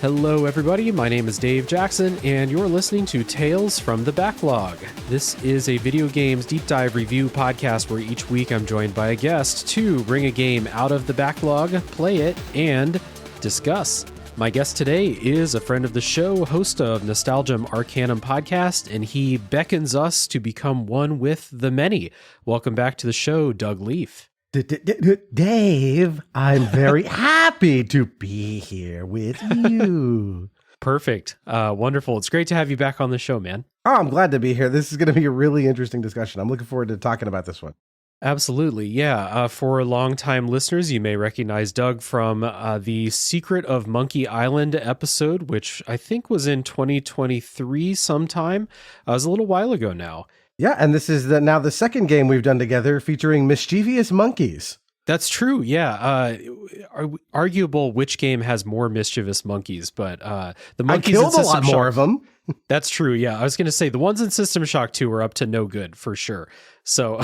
Hello everybody, my name is Dave Jackson, and you're listening to Tales from the Backlog. This is a video games deep dive review podcast where each week I'm joined by a guest to bring a game out of the backlog, play it, and discuss. My guest today is a friend of the show, host of Nostalgium Arcanum podcast, and he beckons us to become one with the many. Welcome back to the show, Doug Lief. Dave, I'm very happy to be here with you. Perfect. Wonderful. It's great to have you back on the show, man. Oh, I'm glad to be here. This is going to be a really interesting discussion. I'm looking forward to talking about this one. Absolutely. Yeah. For longtime listeners, you may recognize Doug from the Secret of Monkey Island episode, which I think was in 2023 sometime. It was a little while ago now. Yeah, and this is now the second game we've done together featuring mischievous monkeys. That's true, yeah. Arguable which game has more mischievous monkeys, but the monkeys I killed a lot more of them. That's true, yeah. I was going to say the ones in System Shock 2 are up to no good, for sure. So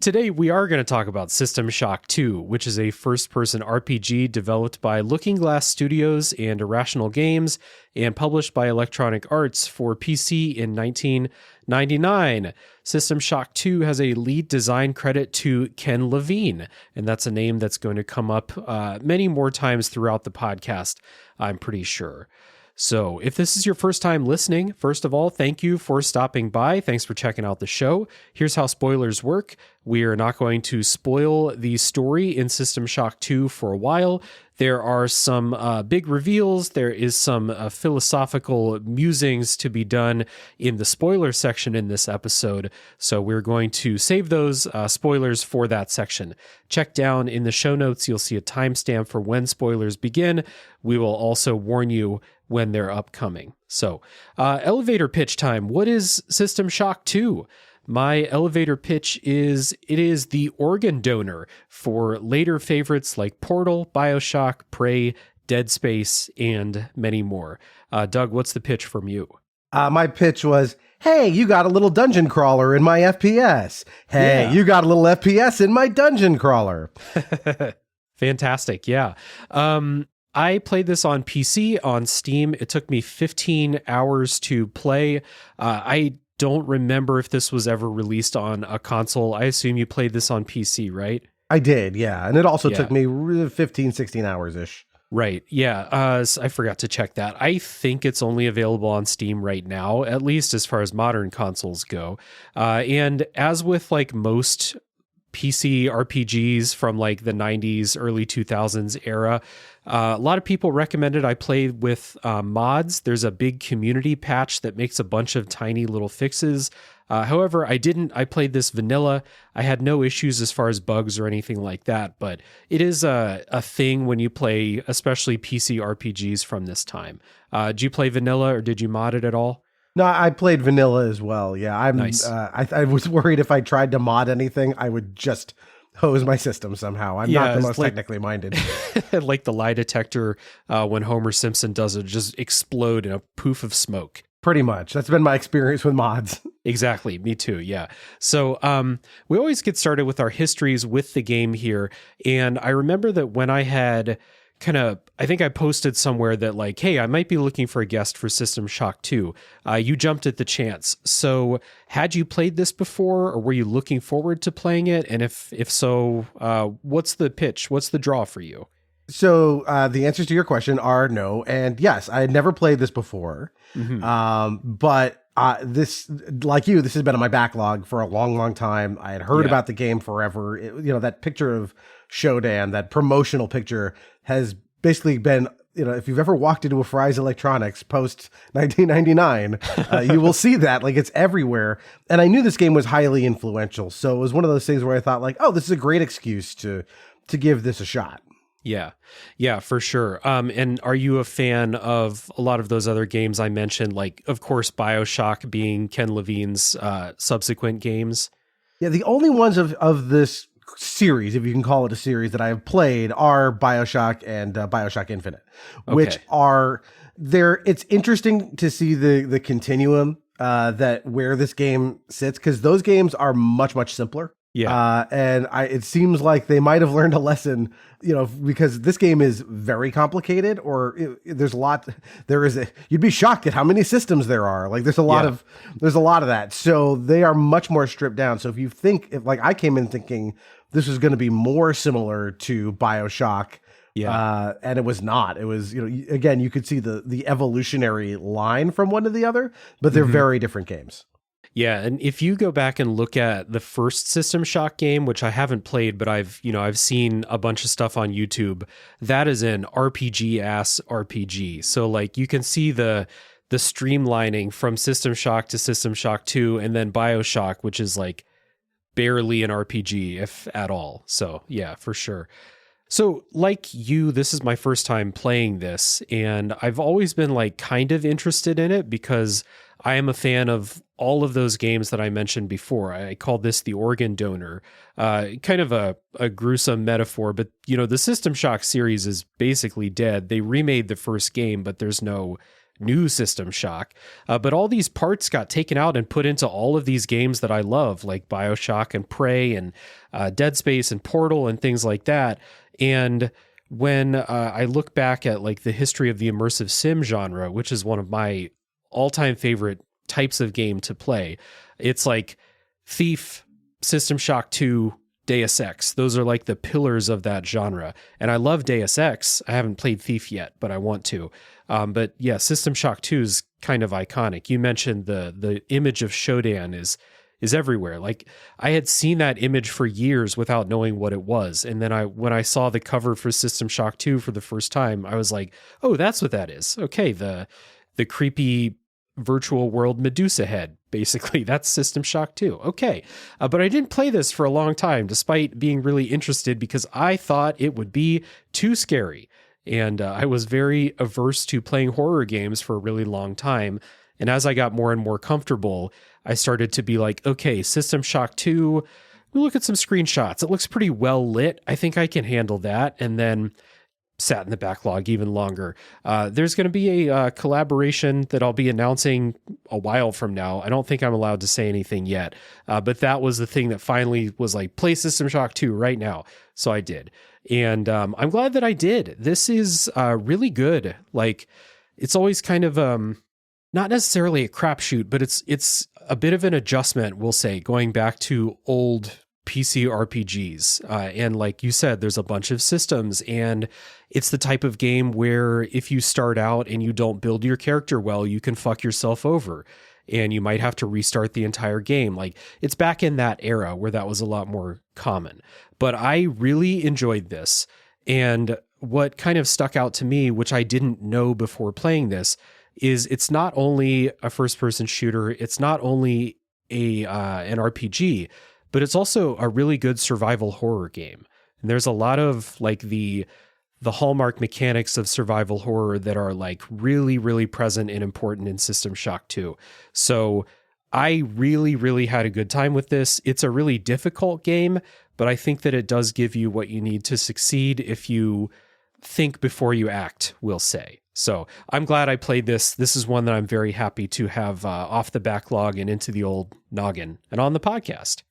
today we are going to talk about System Shock 2, which is a first-person RPG developed by Looking Glass Studios and Irrational Games and published by Electronic Arts for PC in 1999. System Shock 2 has a lead design credit to Ken Levine, and that's a name that's going to come up many more times throughout the podcast, I'm pretty sure. So if this is your first time listening, first of all, thank you for stopping by. Thanks for checking out the show. Here's how spoilers work. We are not going to spoil the story in System Shock 2 for a while. There are some big reveals. There is some philosophical musings to be done in the spoiler section in this episode. So we're going to save those spoilers for that section. Check down in the show notes. You'll see a timestamp for when spoilers begin. We will also warn you when they're upcoming. So elevator pitch time. What is System Shock 2? My elevator pitch is it is the organ donor for later favorites like Portal, Bioshock, Prey, Dead Space, and many more. Doug, what's the pitch from you? My pitch was, hey, you got a little dungeon crawler in my FPS. Hey, yeah. You got a little FPS in my dungeon crawler. Fantastic, yeah. I played this on PC, on Steam. It took me 15 hours to play. I don't remember if this was ever released on a console. I assume you played this on PC, right? I did, yeah. And it also took me 15, 16 hours-ish. Right, yeah. I forgot to check that. I think it's only available on Steam right now, at least as far as modern consoles go. And as with like most PC RPGs from like the 90s, early 2000s era, a lot of people recommended I play with mods. There's a big community patch that makes a bunch of tiny little fixes. However, I didn't. I played this vanilla. I had no issues as far as bugs or anything like that, but it is a thing when you play, especially PC RPGs from this time. Did you play vanilla or did you mod it at all? No, I played vanilla as well. Yeah, Nice. I was worried if I tried to mod anything, I would just hose my system somehow. I'm not the most technically minded. Like the lie detector when Homer Simpson does it, just explode in a poof of smoke. Pretty much. That's been my experience with mods. Exactly. Me too. Yeah. So we always get started with our histories with the game here. And I remember that when I had I think I posted somewhere that like, hey, I might be looking for a guest for System Shock 2. You jumped at the chance. So had you played this before, or were you looking forward to playing it? And if so, what's the pitch? What's the draw for you? So the answers to your question are no. And yes, I had never played this before. Mm-hmm. But this, like you, this has been on my backlog for a long, long time. I had heard about the game forever. That picture of Shodan, that promotional picture, has basically been, if you've ever walked into a Fry's Electronics post 1999, you will see that, like, it's everywhere. And I knew this game was highly influential. So it was one of those things where I thought, like, oh, this is a great excuse to give this a shot. Yeah, for sure. And are you a fan of a lot of those other games I mentioned? Like, of course, Bioshock being Ken Levine's subsequent games. Yeah, the only ones of this series, if you can call it a series, that I have played are Bioshock and Bioshock Infinite, which are there. It's interesting to see the continuum that where this game sits, because those games are much, much simpler. Yeah. And it seems like they might have learned a lesson, because this game is very complicated, or there's a lot. You'd be shocked at how many systems there are. Like there's a lot of that. So they are much more stripped down. So if like I came in thinking this was going to be more similar to Bioshock. Yeah. And it was not. It was, again, you could see the evolutionary line from one to the other, but they're very different games. Yeah, and if you go back and look at the first System Shock game, which I haven't played, but I've seen a bunch of stuff on YouTube, that is an RPG-ass RPG. So like you can see the streamlining from System Shock to System Shock 2 and then Bioshock, which is like barely an RPG, if at all. So yeah, for sure. So like you, this is my first time playing this, and I've always been like kind of interested in it because I am a fan of all of those games that I mentioned before. I call this the organ donor, kind of a gruesome metaphor, but the System Shock series is basically dead. They remade the first game, but there's no new System Shock. But all these parts got taken out and put into all of these games that I love, like Bioshock and Prey and Dead Space and Portal and things like that. And when I look back at like the history of the immersive sim genre, which is one of my all-time favorite types of game to play, it's like Thief, System Shock 2, Deus Ex. Those are like the pillars of that genre. And I love Deus Ex. I haven't played Thief yet, but I want to. But yeah, System Shock 2 is kind of iconic. You mentioned the image of Shodan is everywhere. Like I had seen that image for years without knowing what it was. And then when I saw the cover for System Shock 2 for the first time, I was like, oh, that's what that is. Okay, the creepy virtual world Medusa head, basically. That's System Shock 2. Okay. But I didn't play this for a long time, despite being really interested, because I thought it would be too scary. And I was very averse to playing horror games for a really long time. And as I got more and more comfortable, I started to be like, okay, System Shock 2, look at some screenshots. It looks pretty well lit. I think I can handle that. And then sat in the backlog even longer. There's going to be a collaboration that I'll be announcing a while from now. I don't think I'm allowed to say anything yet, but that was the thing that finally was like, play System Shock 2 right now. So I did. And I'm glad that I did. This is really good. Like, it's always kind of not necessarily a crapshoot, but it's a bit of an adjustment, we'll say, going back to old PC RPGs. And like you said, there's a bunch of systems, and it's the type of game where if you start out and you don't build your character well, you can fuck yourself over and you might have to restart the entire game. Like it's back in that era where that was a lot more common. But I really enjoyed this. And what kind of stuck out to me, which I didn't know before playing this, is it's not only a first-person shooter, it's not only an RPG, but it's also a really good survival horror game. And there's a lot of like the hallmark mechanics of survival horror that are like really, really present and important in System Shock 2. So I really, really had a good time with this. It's a really difficult game, but I think that it does give you what you need to succeed if you think before you act, we'll say. So I'm glad I played this. This is one that I'm very happy to have off the backlog and into the old noggin and on the podcast.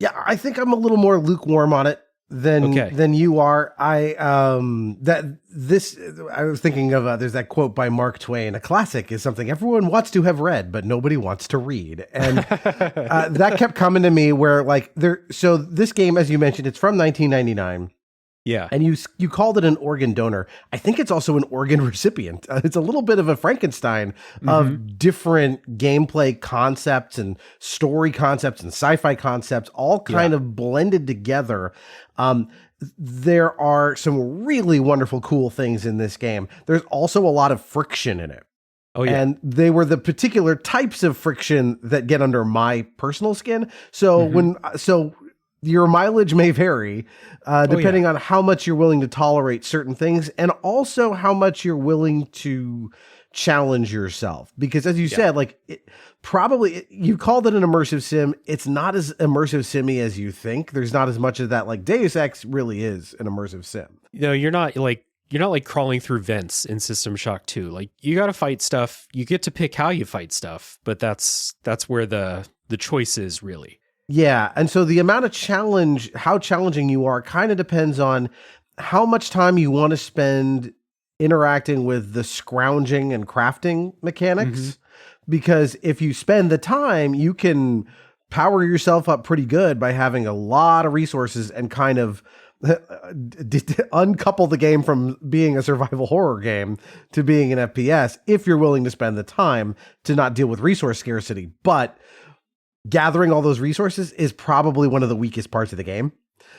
Yeah, I think I'm a little more lukewarm on it than you are. I was thinking of there's that quote by Mark Twain: "A classic is something everyone wants to have read, but nobody wants to read." And that kept coming to me. Where like so this game, as you mentioned, it's from 1999. Yeah. And you called it an organ donor. I think it's also an organ recipient. It's a little bit of a Frankenstein of different gameplay concepts and story concepts and sci-fi concepts, all kind of blended together. There are some really wonderful, cool things in this game. There's also a lot of friction in it. Oh, yeah. And they were the particular types of friction that get under my personal skin. So your mileage may vary depending on how much you're willing to tolerate certain things and also how much you're willing to challenge yourself. Because as you said, like you called it an immersive sim. It's not as immersive simmy as you think. There's not as much of that. Like Deus Ex really is an immersive sim. No, you're not like crawling through vents in System Shock 2. Like you got to fight stuff. You get to pick how you fight stuff, but that's where the choice is really. Yeah. And so the amount of challenge, how challenging you are, kind of depends on how much time you want to spend interacting with the scrounging and crafting mechanics. Mm-hmm. Because if you spend the time, you can power yourself up pretty good by having a lot of resources and kind of uncouple the game from being a survival horror game to being an FPS if you're willing to spend the time to not deal with resource scarcity. But gathering all those resources is probably one of the weakest parts of the game.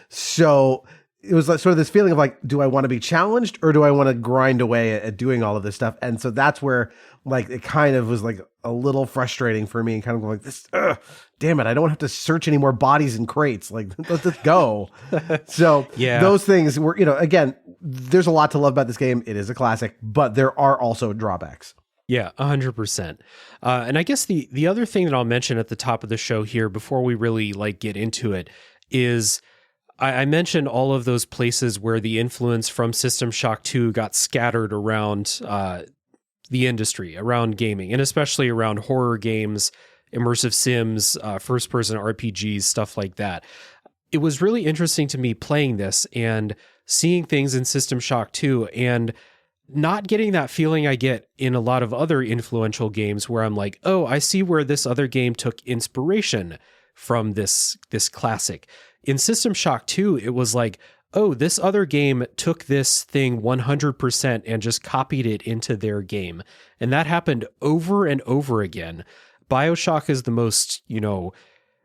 So it was like sort of this feeling of like, do I want to be challenged or do I want to grind away at doing all of this stuff? And so that's where like it kind of was like a little frustrating for me and kind of like this, damn it, I don't have to search any more bodies in crates. Like, let's just go. So yeah, those things were, you know, again, there's a lot to love about this game. It is a classic, but there are also drawbacks. Yeah, 100%. And I guess the other thing that I'll mention at the top of the show here before we really like get into it is I mentioned all of those places where the influence from System Shock 2 got scattered around the industry, around gaming, and especially around horror games, immersive sims, first-person RPGs, stuff like that. It was really interesting to me playing this and seeing things in System Shock 2 and not getting that feeling I get in a lot of other influential games where I'm like, oh, I see where this other game took inspiration from this classic. In System Shock 2, it was like, oh, this other game took this thing 100% and just copied it into their game. And that happened over and over again. Bioshock is the most,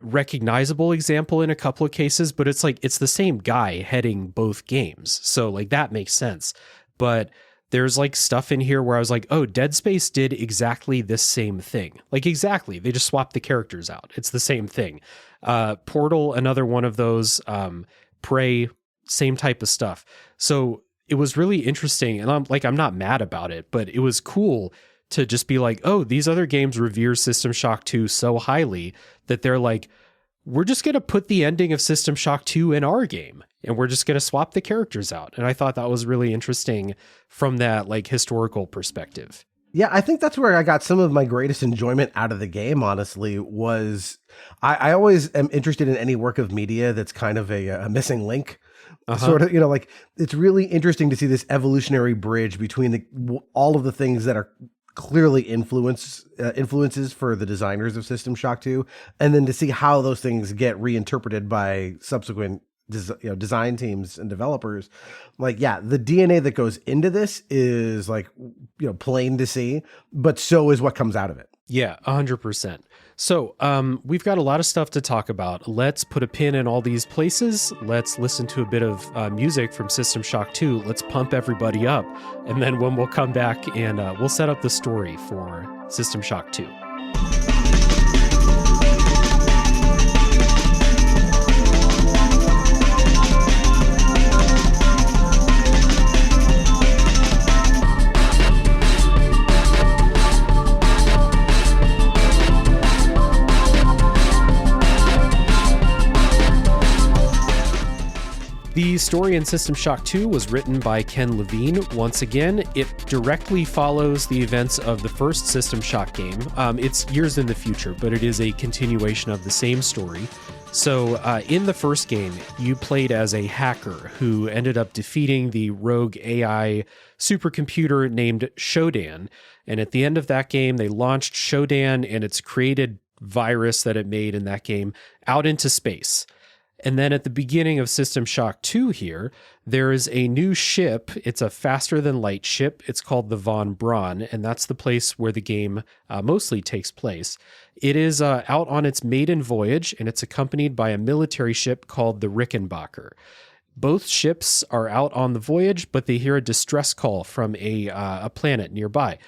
recognizable example in a couple of cases, but it's like, it's the same guy heading both games. So like that makes sense. But there's like stuff in here where I was like, oh, Dead Space did exactly this same thing. Like exactly. They just swapped the characters out. It's the same thing. Portal, another one of those, Prey, same type of stuff. So it was really interesting. And I'm not mad about it, but it was cool to just be like, oh, these other games revere System Shock 2 so highly that they're like, we're just going to put the ending of System Shock 2 in our game. And we're just going to swap the characters out. And I thought that was really interesting from that like historical perspective. Yeah, I think that's where I got some of my greatest enjoyment out of the game, honestly, was I always am interested in any work of media that's kind of a missing link. Sort of, like it's really interesting to see this evolutionary bridge between all of the things that are clearly influences for the designers of System Shock 2, and then to see how those things get reinterpreted by subsequent design teams and developers. Like, yeah, the DNA that goes into this is like, plain to see, but so is what comes out of it. Yeah, 100%. So we've got a lot of stuff to talk about. Let's put a pin in all these places. Let's listen to a bit of music from System Shock 2. Let's pump everybody up. And then when we'll come back and we'll set up the story for System Shock 2. The story in System Shock 2 was written by Ken Levine. Once again, it directly follows the events of the first System Shock game. It's years in the future, but it is a continuation of the same story. So in the first game, you played as a hacker who ended up defeating the rogue AI supercomputer named SHODAN. And at the end of that game, they launched SHODAN and its created virus that it made in that game out into space. And then at the beginning of System Shock 2 here, there is a new ship. It's a faster-than-light ship. It's called the Von Braun, and that's the place where the game mostly takes place. It is out on its maiden voyage, and it's accompanied by a military ship called the Rickenbacker. Both ships are out on the voyage, but they hear a distress call from a planet nearby.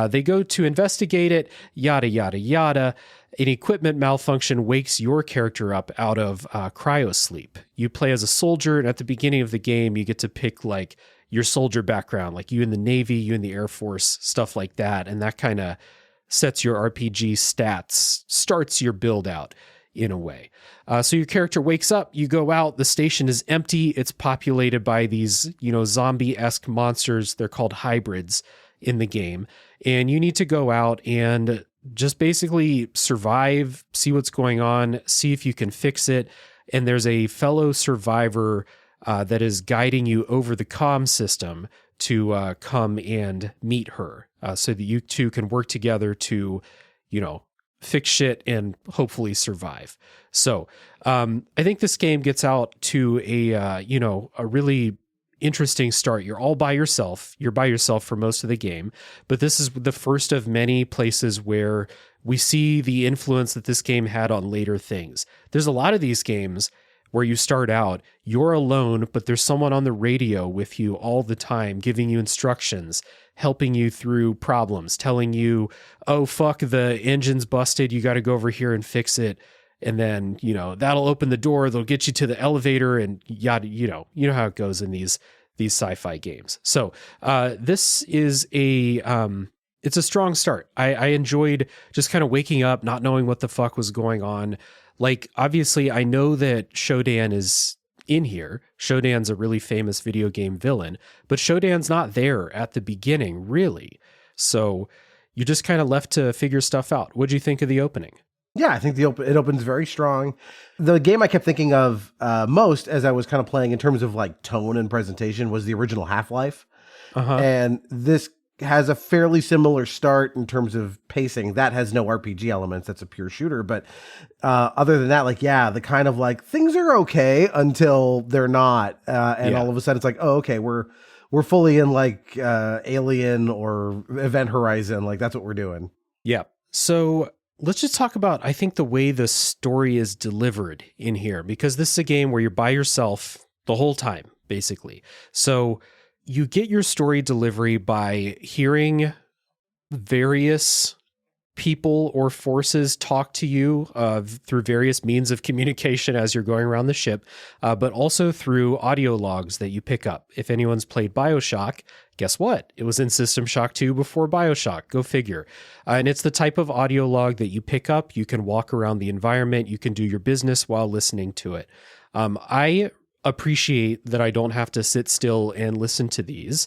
They go to investigate it, yada, yada, yada. An equipment malfunction wakes your character up out of cryosleep. You play as a soldier, and at the beginning of the game, you get to pick like your soldier background, like you in the Navy, you in the Air Force, stuff like that. And that kind of sets your RPG stats, starts your build out in a way. So your character wakes up, you go out, the station is empty. It's populated by these, zombie-esque monsters. They're called hybrids in the game. And you need to go out and just basically survive, see what's going on, see if you can fix it. And there's a fellow survivor that is guiding you over the comm system to come and meet her, so that you two can work together to, fix shit and hopefully survive. So I think this game gets out to a really interesting start. You're all by yourself. You're by yourself for most of the game, but this is the first of many places where we see the influence that this game had on later things. There's a lot of these games where you start out, you're alone, but there's someone on the radio with you all the time, giving you instructions, helping you through problems, telling you, oh, fuck, the engine's busted, you got to go over here and fix it. And then, that'll open the door, they'll get you to the elevator, and yada, you know how it goes in these sci-fi games. So this is it's a strong start. I enjoyed just kind of waking up, not knowing what the fuck was going on. Like, obviously, I know that Shodan is in here. Shodan's a really famous video game villain, but Shodan's not there at the beginning, really. So you just kind of left to figure stuff out. What'd you think of the opening? Yeah, I think it opens very strong. The game I kept thinking of most as I was kind of playing in terms of like tone and presentation was the original Half-Life. And this has a fairly similar start in terms of pacing. That has no RPG elements. That's a pure shooter. But other than that, the kind of like things are okay until they're not. All of a sudden it's like, oh, okay, we're fully in like Alien or Event Horizon. Like that's what we're doing. Yeah. So let's just talk about, I think, the way the story is delivered in here, because this is a game where you're by yourself the whole time, basically. So you get your story delivery by hearing various people or forces talk to you through various means of communication as you're going around the ship, but also through audio logs that you pick up. If anyone's played Bioshock, guess what? It was in System Shock 2 before Bioshock. Go figure. And it's the type of audio log that you pick up. You can walk around the environment. You can do your business while listening to it. I appreciate that I don't have to sit still and listen to these.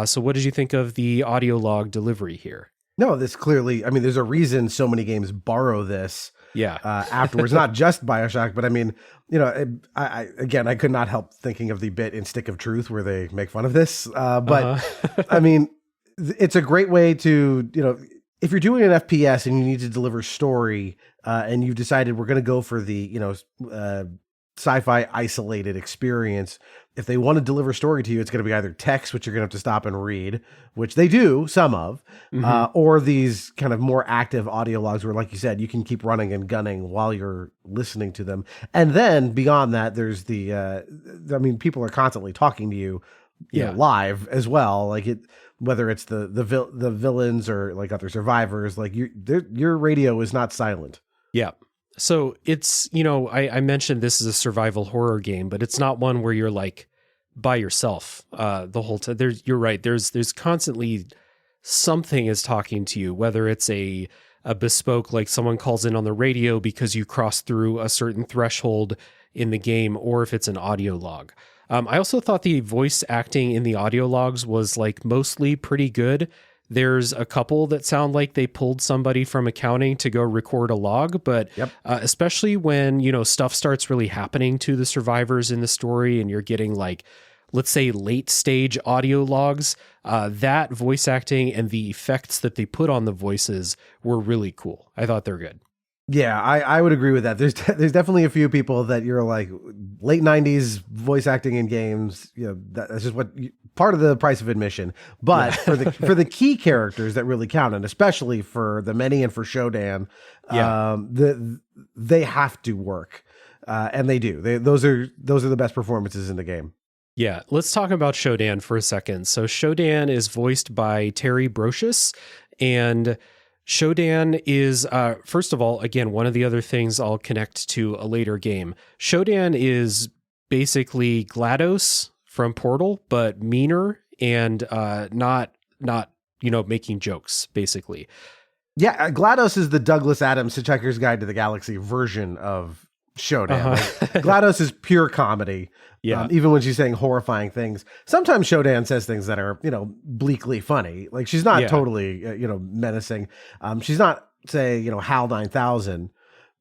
So what did you think of the audio log delivery here? No, this clearly, there's a reason so many games borrow this. Yeah. Afterwards, not just Bioshock, but I could not help thinking of the bit in Stick of Truth where they make fun of this. It's a great way to, if you're doing an FPS and you need to deliver story, and you've decided we're going to go for the, sci-fi isolated experience. If they want to deliver story to you, it's going to be either text, which you're going to have to stop and read, which they do, some of, or these kind of more active audio logs where, like you said, you can keep running and gunning while you're listening to them. And then beyond that, there's people are constantly talking to you, you know, live as well. Like whether it's the villains or like other survivors, like your radio is not silent. Yeah. So it's, I mentioned this is a survival horror game, but it's not one where you're like by yourself the whole time. You're right. There's constantly something is talking to you, whether it's a bespoke, like someone calls in on the radio because you cross through a certain threshold in the game, or if it's an audio log. I also thought the voice acting in the audio logs was like mostly pretty good. There's a couple that sound like they pulled somebody from accounting to go record a log, but especially when, stuff starts really happening to the survivors in the story and you're getting like, let's say, late stage audio logs, that voice acting and the effects that they put on the voices were really cool. I thought they're good. Yeah, I would agree with that. There's definitely a few people that you're like late 90s voice acting in games. That's just part of the price of admission. But for the key characters that really count, and especially for the many and for Shodan, they have to work, and they do. Those are the best performances in the game. Yeah, let's talk about Shodan for a second. So Shodan is voiced by Terry Brosius, and Shodan is, first of all, again, one of the other things I'll connect to a later game. Shodan is basically GLaDOS from Portal, but meaner and not making jokes, basically. Yeah, GLaDOS is the Douglas Adams Hitchhiker's Guide to the Galaxy version of Shodan. Like, GLaDOS is pure comedy. Yeah. Even when she's saying horrifying things. Sometimes Shodan says things that are, bleakly funny. Like she's not totally, menacing. She's not say, you know, HAL 9000,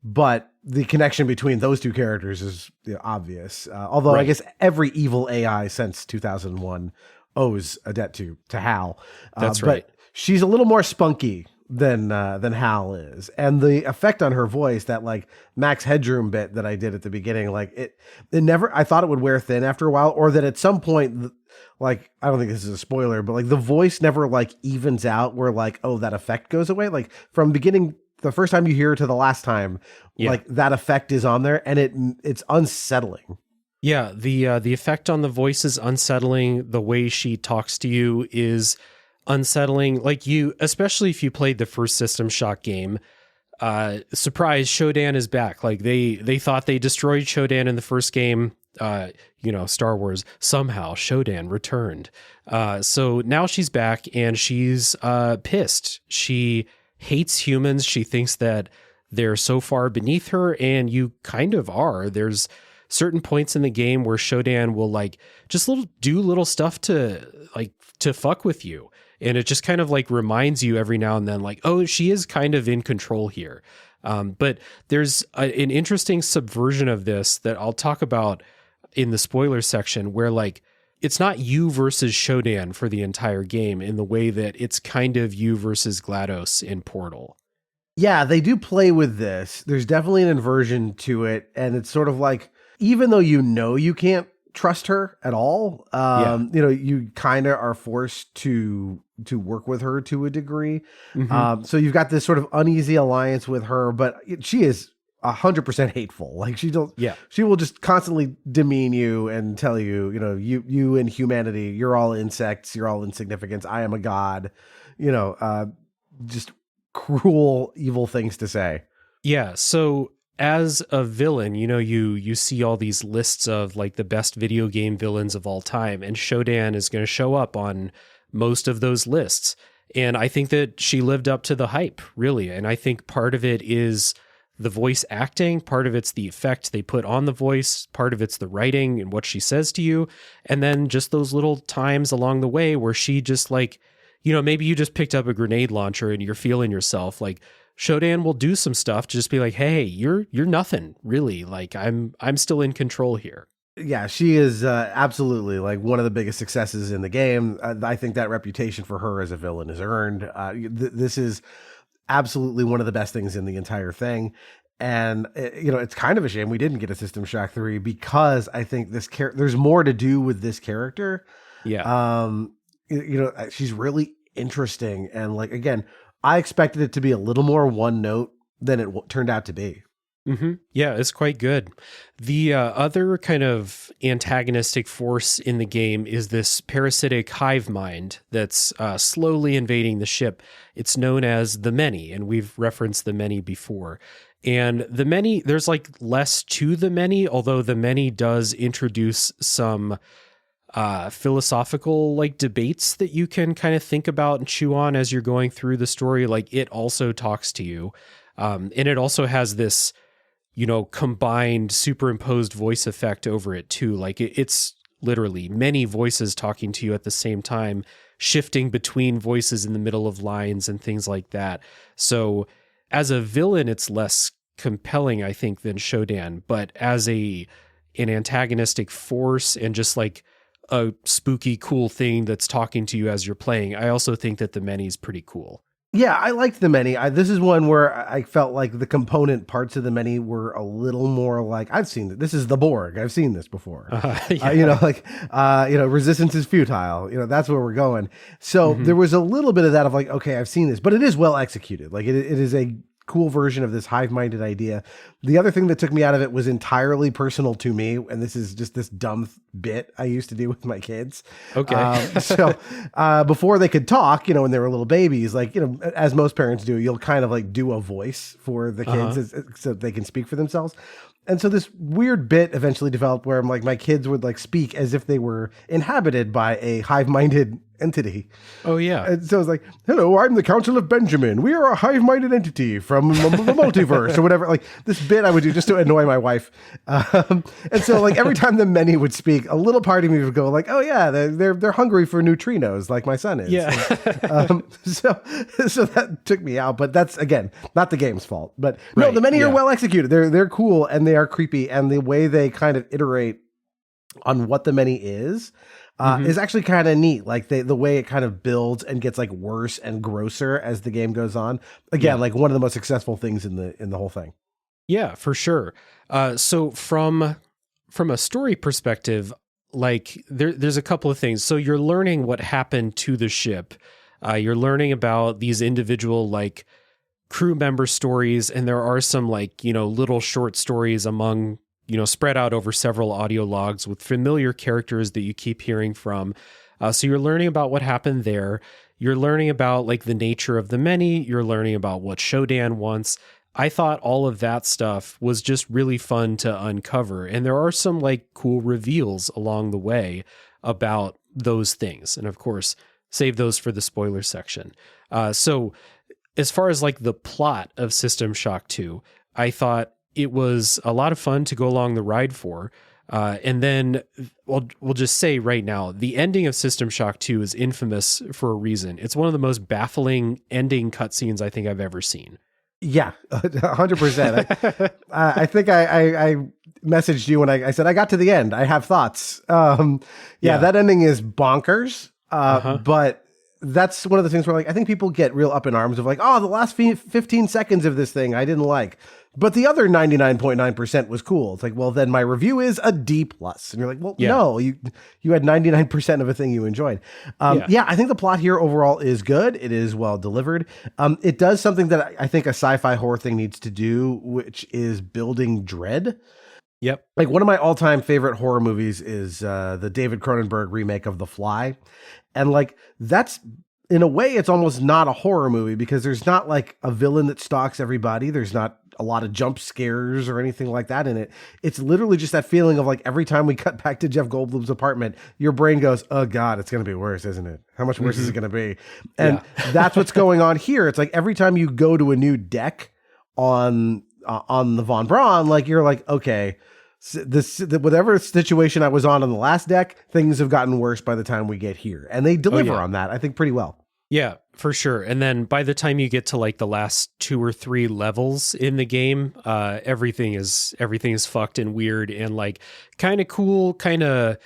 but the connection between those two characters is, you know, obvious. Although I guess every evil AI since 2001 owes a debt to HAL. That's right. But she's a little more spunky than HAL is, and the effect on her voice, that like Max Headroom bit that I did at the beginning, like it never, I thought it would wear thin after a while, or that at some point, like, I don't think this is a spoiler, but like the voice never like evens out where like, oh, that effect goes away. Like from beginning, the first time you hear it to the last time, like that effect is on there, and it's unsettling. Yeah, the effect on the voice is unsettling. The way she talks to you is unsettling. Like, you, especially if you played the first System Shock game, surprise, Shodan is back. Like they thought they destroyed Shodan in the first game. You know, Star Wars, somehow Shodan returned. So now she's back, and she's pissed. She hates humans. She thinks that they're so far beneath her, and you kind of are. There's certain points in the game where Shodan will like just do little stuff to fuck with you. And it just kind of like reminds you every now and then, like, oh, she is kind of in control here. But there's an interesting subversion of this that I'll talk about in the spoiler section, where like it's not you versus Shodan for the entire game in the way that it's kind of you versus GLaDOS in Portal. Yeah, they do play with this. There's definitely an inversion to it. And it's sort of like, even though you know you can't trust her at all, you know, you kind of are forced to work with her to a degree. So you've got this sort of uneasy alliance with her, but she is 100% hateful. Like she will just constantly demean you and tell you, you know, you and humanity, you're all insects, you're all insignificant. I am a god, you know, just cruel, evil things to say. Yeah. So as a villain, you know, you see all these lists of like the best video game villains of all time, and Shodan is going to show up on most of those lists. And I think that she lived up to the hype, really. And I think part of it is the voice acting, part of it's the effect they put on the voice, part of it's the writing and what she says to you. And then just those little times along the way where she just like, you know, maybe you just picked up a grenade launcher and you're feeling yourself, like Shodan will do some stuff to just be like, hey, you're nothing really. Like I'm still in control here. Yeah, she is absolutely like one of the biggest successes in the game. I think that reputation for her as a villain is earned. This is absolutely one of the best things in the entire thing. And, you know, it's kind of a shame we didn't get a System Shock 3, because I think there's more to do with this character. Yeah. You know, she's really interesting. And like, again, I expected it to be a little more one note than it turned out to be. Yeah, it's quite good. The other kind of antagonistic force in the game is this parasitic hive mind that's slowly invading the ship. It's known as the Many, and we've referenced the Many before. And the Many, there's like less to the Many, although the Many does introduce some philosophical like debates that you can kind of think about and chew on as you're going through the story. Like it also talks to you. And it also has this, you know, combined superimposed voice effect over it too. Like it's literally many voices talking to you at the same time, shifting between voices in the middle of lines and things like that. So as a villain, it's less compelling, I think, than Shodan, but as an antagonistic force and just like a spooky, cool thing that's talking to you as you're playing, I also think that the Many is pretty cool. Yeah, I liked the Many. This is one where I felt like the component parts of the Many were a little more like, I've seen it. This is the Borg. I've seen this before. You know, like, you know, resistance is futile. You know, that's where we're going. So there was a little bit of that of like, okay, I've seen this, but it is well executed. Like it is a cool version of this hive-minded idea. The other thing that took me out of it was entirely personal to me, and this is just this dumb bit I used to do with my kids. Okay. So before they could talk, you know, when they were little babies, like, you know, as most parents do, you'll kind of like do a voice for the kids so they can speak for themselves. And so this weird bit eventually developed where like my kids would like speak as if they were inhabited by a hive-minded entity. Oh, yeah. And so it's like, hello, I'm the Council of Benjamin. We are a hive-minded entity from the multiverse or whatever. Like this bit I would do just to annoy my wife. And so like every time the many would speak, a little part of me would go like, oh yeah, they're hungry for neutrinos like my son is. Yeah. So that took me out. But that's, again, not the game's fault. But no, Right, the many yeah. are well executed. They're cool and they are creepy. And the way they kind of iterate on what the many is actually kind of neat. Like the way it kind of builds and gets like worse and grosser as the game goes on. Again, like one of the most successful things in the whole thing. Yeah, for sure. So from a story perspective, like there's a couple of things. So you're learning what happened to the ship. You're learning about these individual like crew member stories, and there are some like, little short stories among, spread out over several audio logs with familiar characters that you keep hearing from. So you're learning about what happened there. You're learning about like the nature of the many. You're learning about what Shodan wants. I thought all of that stuff was just really fun to uncover. And there are some like cool reveals along the way about those things. And of course, save those for the spoiler section. So as far as like the plot of System Shock 2, I thought it was a lot of fun to go along the ride for. And then we'll just say right now, the ending of System Shock 2 is infamous for a reason. It's one of the most baffling ending cutscenes I think I've ever seen. Yeah, 100%. I think I messaged you when I said I got to the end. I have thoughts. That ending is bonkers. But that's one of the things where like I think people get real up in arms of like, oh, the last 15 seconds of this thing I didn't like, but the other 99.9% was cool. It's like, well, then my review is a D+. And you're like, well, no, you had 99% of a thing you enjoyed. I think the plot here overall is good. It is well delivered. It does something that I think a sci-fi horror thing needs to do, which is building dread. Yep. Like one of my all-time favorite horror movies is the David Cronenberg remake of The Fly. And like that's, in a way, it's almost not a horror movie because there's not like a villain that stalks everybody. There's not a lot of jump scares or anything like that in it. It's literally just that feeling of like every time we cut back to Jeff Goldblum's apartment, your brain goes, oh God, it's going to be worse, isn't it? How much worse is it going to be? And that's what's going on here. It's like every time you go to a new deck on the Von Braun, like you're like, okay, whatever situation I was on the last deck, things have gotten worse by the time we get here. And they deliver on that, I think, pretty well. Yeah, for sure. And then by the time you get to like the last 2 or 3 levels in the game, everything is fucked and weird and like kind of cool, kind of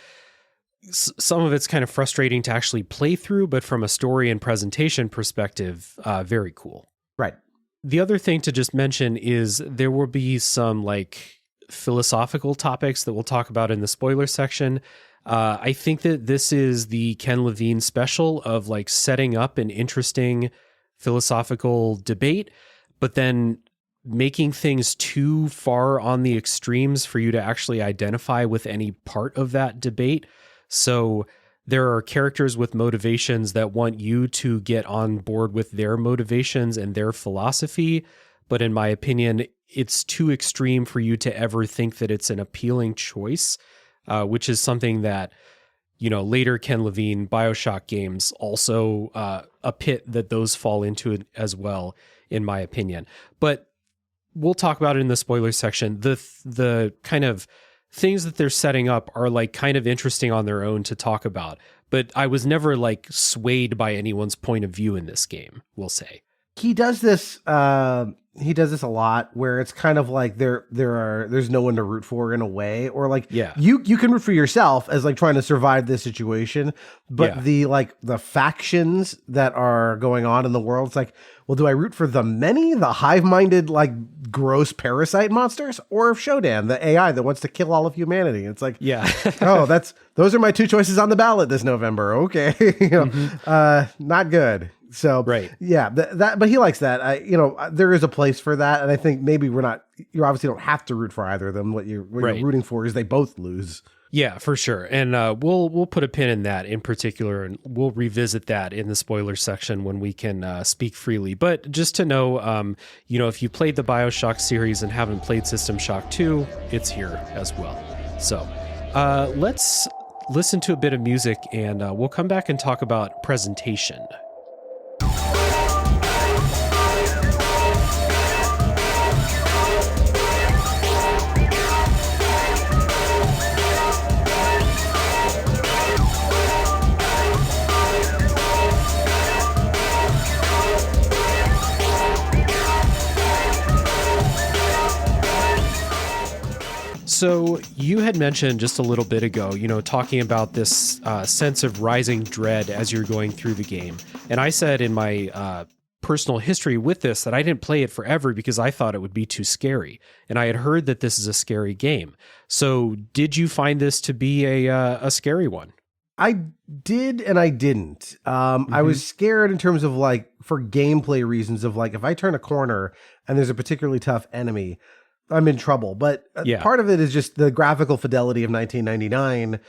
some of it's kind of frustrating to actually play through, but from a story and presentation perspective, very cool. Right. The other thing to just mention is there will be some like philosophical topics that we'll talk about in the spoiler section. I think that this is the Ken Levine special of like setting up an interesting philosophical debate, but then making things too far on the extremes for you to actually identify with any part of that debate. So there are characters with motivations that want you to get on board with their motivations and their philosophy. But in my opinion, it's too extreme for you to ever think that it's an appealing choice. Which is something that, later Ken Levine Bioshock games also a pit that those fall into as well, in my opinion. But we'll talk about it in the spoiler section. The kind of things that they're setting up are like kind of interesting on their own to talk about. But I was never like swayed by anyone's point of view in this game, we'll say. He does this a lot where it's kind of like there's no one to root for in a way, or like you can root for yourself as like trying to survive this situation, but the factions that are going on in the world, it's like, well, do I root for the many, the hive-minded like gross parasite monsters, or Shodan, the AI that wants to kill all of humanity? It's like, those are my 2 choices on the ballot this November. Okay. Not good. So, but he likes that. There is a place for that. And I think maybe you obviously don't have to root for either of them. What you're rooting for is they both lose. Yeah, for sure. And we'll put a pin in that in particular, and we'll revisit that in the spoiler section when we can speak freely. But just to know, if you played the Bioshock series and haven't played System Shock 2, it's here as well. So let's listen to a bit of music, and we'll come back and talk about presentation. So you had mentioned just a little bit ago, talking about this sense of rising dread as you're going through the game. And I said in my personal history with this that I didn't play it forever because I thought it would be too scary. And I had heard that this is a scary game. So did you find this to be a scary one? I did and I didn't. I was scared in terms of for gameplay reasons of if I turn a corner and there's a particularly tough enemy, I'm in trouble. But part of it is just the graphical fidelity of 1999.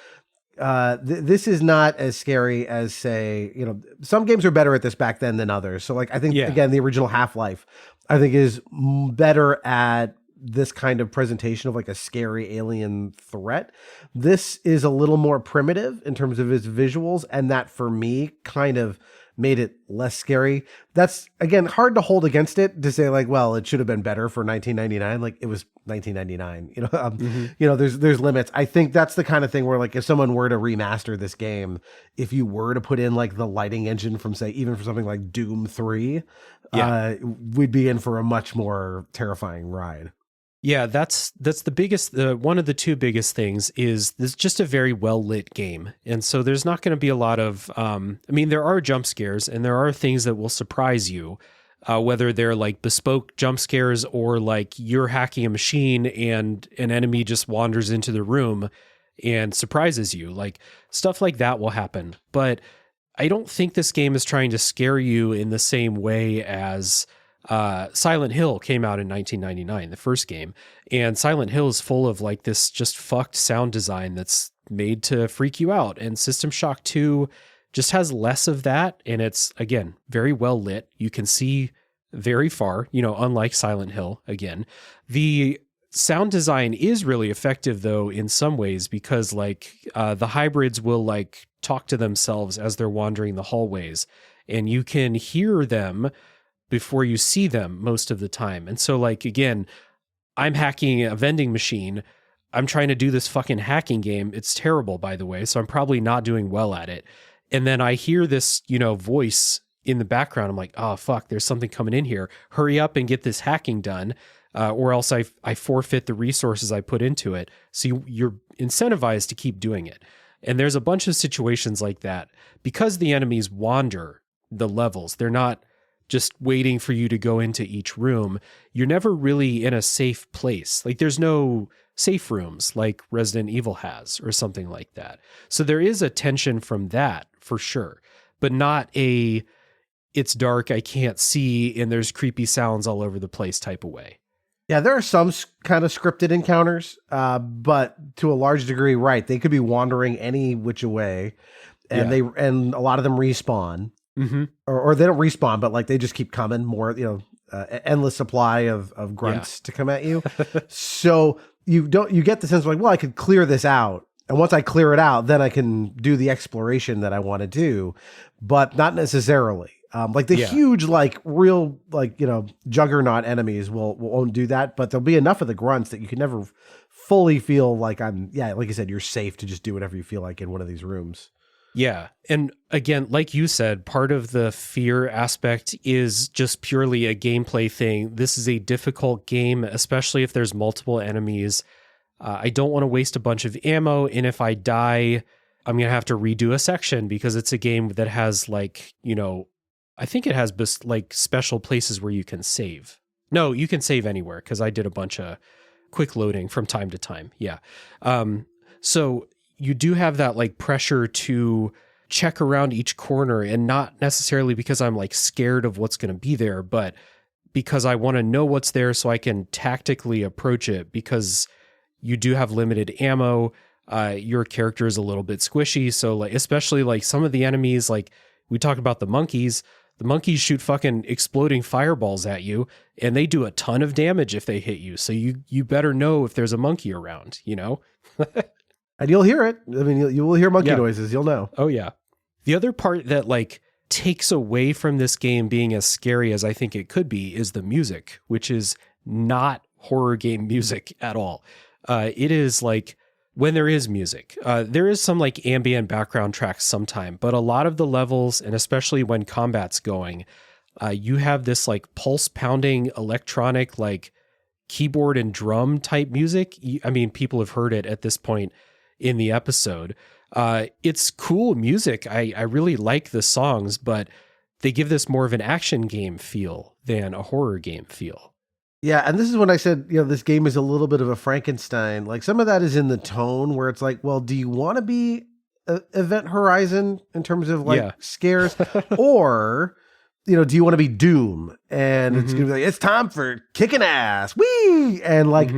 This is not as scary as, say, some games are better at this back then than others. So I think, again, the original Half-Life, I think is better at this kind of presentation of a scary alien threat. This is a little more primitive in terms of its visuals. And that for me kind of made it less scary. That's, again, hard to hold against it to say it should have been better for 1999. It was 1999, there's limits. I think that's the kind of thing where if someone were to remaster this game, if you were to put in the lighting engine from, say, even for something like Doom 3, we'd be in for a much more terrifying ride. Yeah, that's the biggest, one of the two biggest things is this just a very well lit game. And so there's not going to be a lot of, there are jump scares and there are things that will surprise you, whether they're bespoke jump scares or you're hacking a machine and an enemy just wanders into the room and surprises you. Stuff like that will happen. But I don't think this game is trying to scare you in the same way as Silent Hill came out in 1999, the first game, and Silent Hill is full of this just fucked sound design that's made to freak you out. And System Shock 2 just has less of that, and it's, again, very well lit. You can see very far, unlike Silent Hill. Again, the sound design is really effective though in some ways because the hybrids will talk to themselves as they're wandering the hallways, and you can hear them before you see them most of the time. And so again, I'm hacking a vending machine. I'm trying to do this fucking hacking game. It's terrible, by the way. So I'm probably not doing well at it. And then I hear this, voice in the background. I'm like, oh fuck, there's something coming in here. Hurry up and get this hacking done. Or else I forfeit the resources I put into it. So you're incentivized to keep doing it. And there's a bunch of situations like that because the enemies wander the levels. They're not just waiting for you to go into each room. You're never really in a safe place. There's no safe rooms like Resident Evil has or something like that. So there is a tension from that for sure, but not it's dark, I can't see, and there's creepy sounds all over the place type of way. Yeah, there are some kind of scripted encounters, but to a large degree, right, they could be wandering any which way, and and a lot of them respawn. Mm-hmm. Or they don't respawn, but they just keep coming more, endless supply of grunts to come at you. So you get the sense of I could clear this out. And once I clear it out, then I can do the exploration that I want to do, but not necessarily. Huge, real, juggernaut enemies won't do that, but there'll be enough of the grunts that you can never fully feel like you said, you're safe to just do whatever you feel like in one of these rooms. Yeah. And again, like you said, part of the fear aspect is just purely a gameplay thing. This is a difficult game, especially if there's multiple enemies. I don't want to waste a bunch of ammo. And if I die, I'm going to have to redo a section because it's a game that has I think it has special places where you can save. No, you can save anywhere because I did a bunch of quick loading from time to time. Yeah. So you do have that pressure to check around each corner, and not necessarily because I'm scared of what's going to be there, but because I want to know what's there so I can tactically approach it, because you do have limited ammo. your character is a little bit squishy. So like, especially like some of the enemies, like we talked about the monkeys shoot fucking exploding fireballs at you, and they do a ton of damage if they hit you. So you better know if there's a monkey around, you know? And you'll hear it. I mean, you will hear monkey noises. You'll know. Oh yeah. The other part that like takes away from this game being as scary as I think it could be is the music, which is not horror game music at all. It is like when there is music, there is some like ambient background tracks sometime, but a lot of the levels, and especially when combat's going, you have this like pulse pounding electronic, like keyboard and drum type music. I mean, people have heard it at this point in the episode. It's cool music. I really like the songs, but they give this more of an action game feel than a horror game feel. Yeah, and this is when I said, this game is a little bit of a Frankenstein. Like some of that is in the tone where it's like, well, do you want to be Event Horizon in terms of like scares, or do you want to be Doom? And it's gonna be like, it's time for kicking ass, wee! And like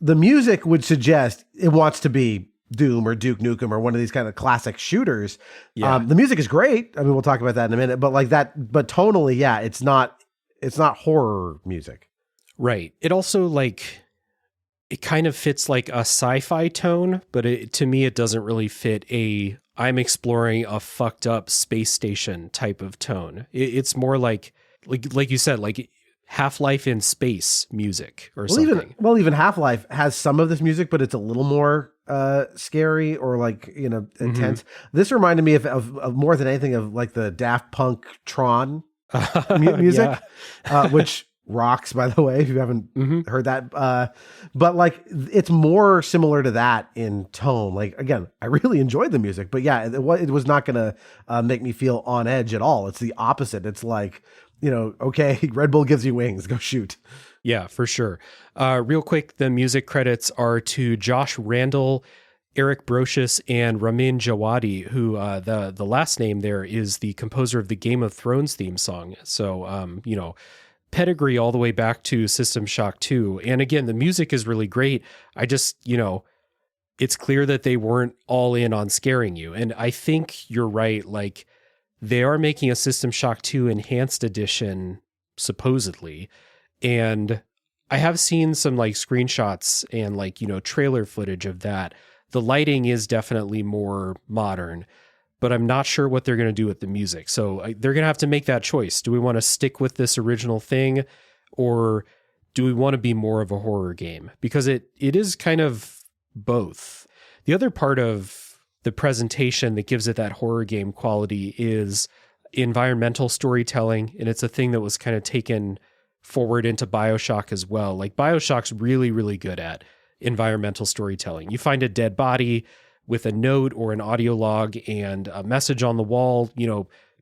the music would suggest it wants to be Doom or Duke Nukem or one of these kind of classic shooters. Yeah. The music is great. I mean, we'll talk about that in a minute. But like that, but tonally, it's not horror music. Right. It also like, it kind of fits like a sci-fi tone, but to me, it doesn't really fit I'm exploring a fucked up space station type of tone. It's more like you said, like Half-Life in space music or something. Even Half-Life has some of this music, but it's a little more scary or like, intense. This reminded me of more than anything of like the Daft Punk Tron music, which rocks, by the way, if you haven't heard that. But like, it's more similar to that in tone. Like, again, I really enjoyed the music, but it was not going to make me feel on edge at all. It's the opposite. It's like, okay, Red Bull gives you wings, go shoot. Yeah, for sure. Real quick, the music credits are to Josh Randall, Eric Brosius, and Ramin Djawadi, who the last name there is the composer of the Game of Thrones theme song. So, pedigree all the way back to System Shock 2. And again, the music is really great. I just, it's clear that they weren't all in on scaring you. And I think you're right. Like, they are making a System Shock 2 enhanced edition, supposedly. And I have seen some like screenshots and like, trailer footage of that. The lighting is definitely more modern, but I'm not sure what they're going to do with the music. So they're going to have to make that choice. Do we want to stick with this original thing, or do we want to be more of a horror game? Because it is kind of both. The other part of the presentation that gives it that horror game quality is environmental storytelling. And it's a thing that was kind of taken forward into Bioshock as well. Like Bioshock's really, really good at environmental storytelling. You find a dead body with a note or an audio log and a message on the wall,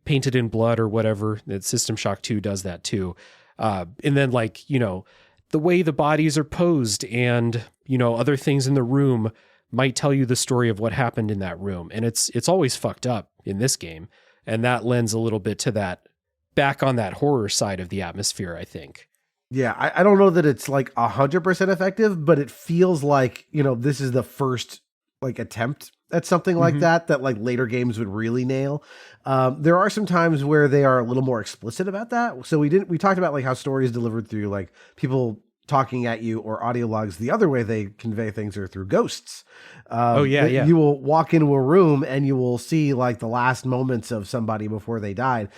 painted in blood or whatever. That System Shock 2 does that too. And then like, the way the bodies are posed and, other things in the room might tell you the story of what happened in that room. And it's always fucked up in this game. And that lends a little bit to that, back on that horror side of the atmosphere, I think. Yeah, I don't know that it's like 100% effective, but it feels like, this is the first like attempt at something like that like later games would really nail. There are some times where they are a little more explicit about that. So we talked about like how stories delivered through like people talking at you or audio logs. The other way they convey things are through ghosts. You will walk into a room and you will see like the last moments of somebody before they died,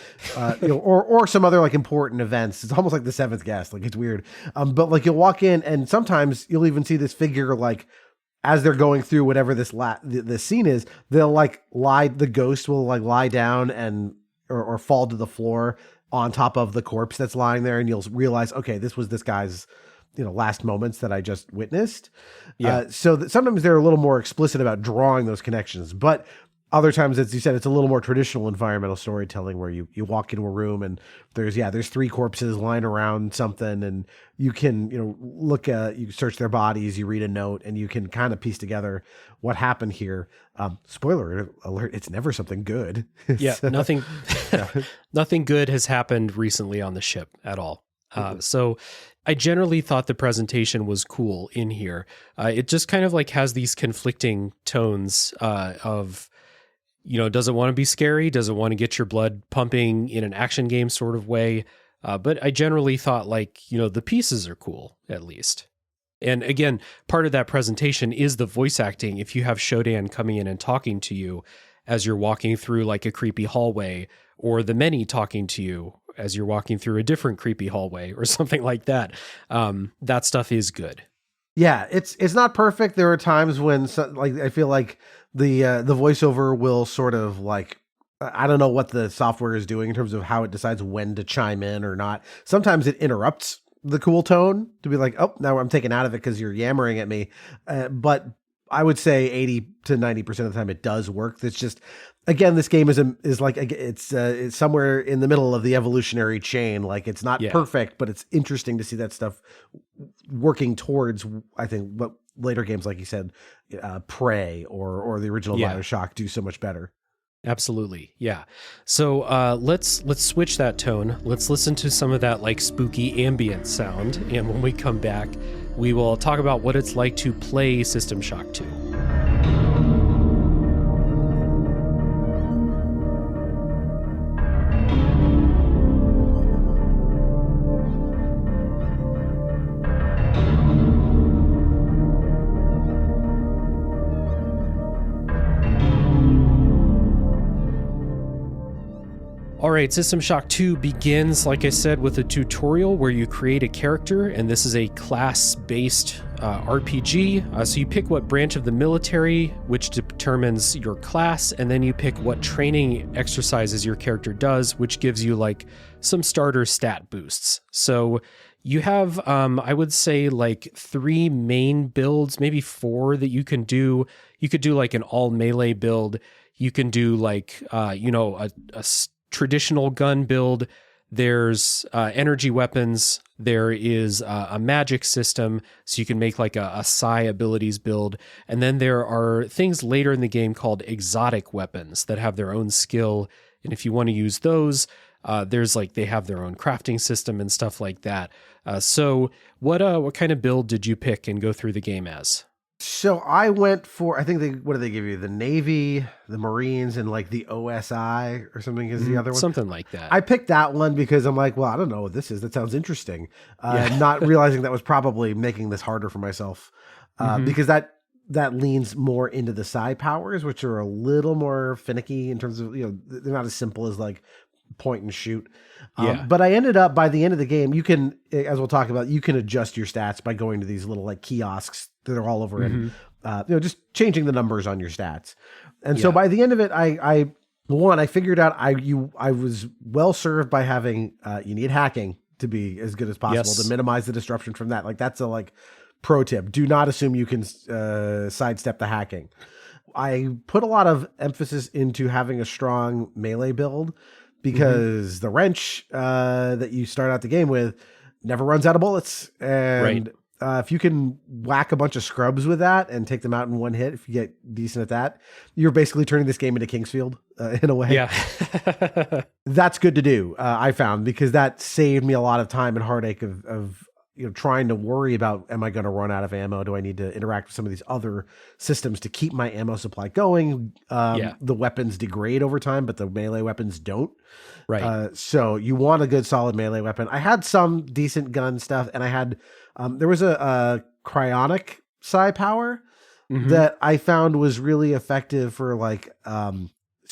or some other like important events. It's almost like The Seventh Guest. Like it's weird. But like you'll walk in and sometimes you'll even see this figure like as they're going through whatever this scene is, they'll like the ghost will like lie down and or fall to the floor on top of the corpse that's lying there, and you'll realize, okay, this was this guy's last moments that I just witnessed. So sometimes they're a little more explicit about drawing those connections, but other times, as you said, it's a little more traditional environmental storytelling where you walk into a room and there's 3 corpses lying around something, and you can, you search their bodies, you read a note, and you can kind of piece together what happened here. Spoiler alert, it's never something good. Nothing good has happened recently on the ship at all. So I generally thought the presentation was cool in here. It just kind of like has these conflicting tones of, does it want to be scary? Does it want to get your blood pumping in an action game sort of way? But I generally thought the pieces are cool, at least. And again, part of that presentation is the voice acting. If you have Shodan coming in and talking to you as you're walking through like a creepy hallway, or the many talking to you as you're walking through a different creepy hallway or something like that. That stuff is good. Yeah, it's not perfect. There are times when I feel like the voiceover will sort of like, I don't know what the software is doing in terms of how it decides when to chime in or not. Sometimes it interrupts the cool tone to be like, oh, now I'm taken out of it because you're yammering at me. But I would say 80 to 90% of the time it does work. It's just, again, this game is like, it's somewhere in the middle of the evolutionary chain. Like it's not perfect, but it's interesting to see that stuff working towards, I think, what later games, like you said, Prey or the original Bioshock do so much better. Absolutely. Yeah. So let's switch that tone. Let's listen to some of that like spooky ambient sound. And when we come back, we will talk about what it's like to play System Shock 2. All right, System Shock 2 begins, like I said, with a tutorial where you create a character, and this is a class-based RPG. So you pick what branch of the military, which determines your class, and then you pick what training exercises your character does, which gives you like some starter stat boosts. So you have, I would say, like 3 main builds, maybe 4 that you can do. You could do like an all melee build. You can do like, a traditional gun build. There's energy weapons. There is a magic system, so you can make like a psi abilities build. And then there are things later in the game called exotic weapons that have their own skill. And if you want to use those, there's like they have their own crafting system and stuff like that. So what kind of build did you pick and go through the game as? So I went for, I think what do they give you? The Navy, the Marines, and like the OSI or something is the other one. Something like that. I picked that one because I'm like, well, I don't know what this is. That sounds interesting. Not realizing that was probably making this harder for myself because that leans more into the psi powers, which are a little more finicky in terms of, they're not as simple as like point and shoot. But I ended up, by the end of the game, you can, as we'll talk about, you can adjust your stats by going to these little like kiosks that are all over and just changing the numbers on your stats. And so by the end of it, I figured out I was well served by having you need hacking to be as good as possible to minimize the disruption from that. Like that's a like pro tip. Do not assume you can sidestep the hacking. I put a lot of emphasis into having a strong melee build because the wrench that you start out the game with never runs out of bullets. And if you can whack a bunch of scrubs with that and take them out in one hit, if you get decent at that, you're basically turning this game into Kingsfield in a way. Yeah. That's good to do, I found, because that saved me a lot of time and heartache of trying to worry about, am I going to run out of ammo? Do I need to interact with some of these other systems to keep my ammo supply going? The weapons degrade over time, but the melee weapons don't. Right. So you want a good solid melee weapon. I had some decent gun stuff, and I had, there was a cryonic psi power that I found was really effective for like,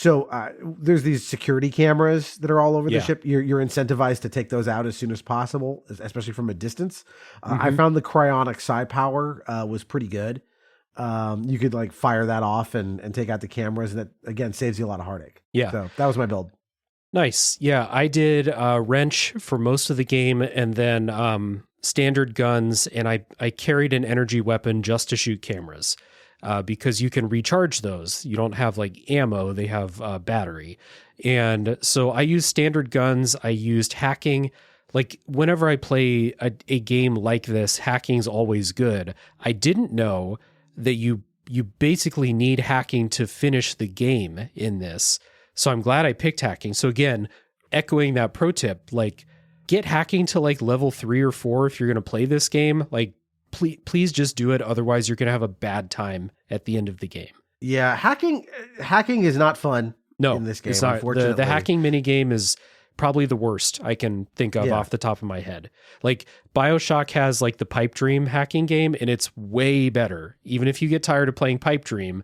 there's these security cameras that are all over the ship. You're incentivized to take those out as soon as possible, especially from a distance. I found the cryonic psi power was pretty good. You could like fire that off and take out the cameras, and that again saves you a lot of heartache. Yeah. So that was my build. Nice. Yeah, I did wrench for most of the game, and then standard guns, and I carried an energy weapon just to shoot cameras. Because you can recharge those. You don't have like ammo, they have battery. And so I used standard guns. I used hacking. Like whenever I play a game like this, hacking's always good. I didn't know that you basically need hacking to finish the game in this. So I'm glad I picked hacking. So again, echoing that pro tip, like get hacking to like level 3 or 4 if you're going to play this game. Like, please just do it. Otherwise, you're going to have a bad time at the end of the game. Yeah, hacking is not fun in this game, it's not. Unfortunately. The hacking minigame is probably the worst I can think of off the top of my head. Like, Bioshock has like the Pipe Dream hacking game, and it's way better. Even if you get tired of playing Pipe Dream,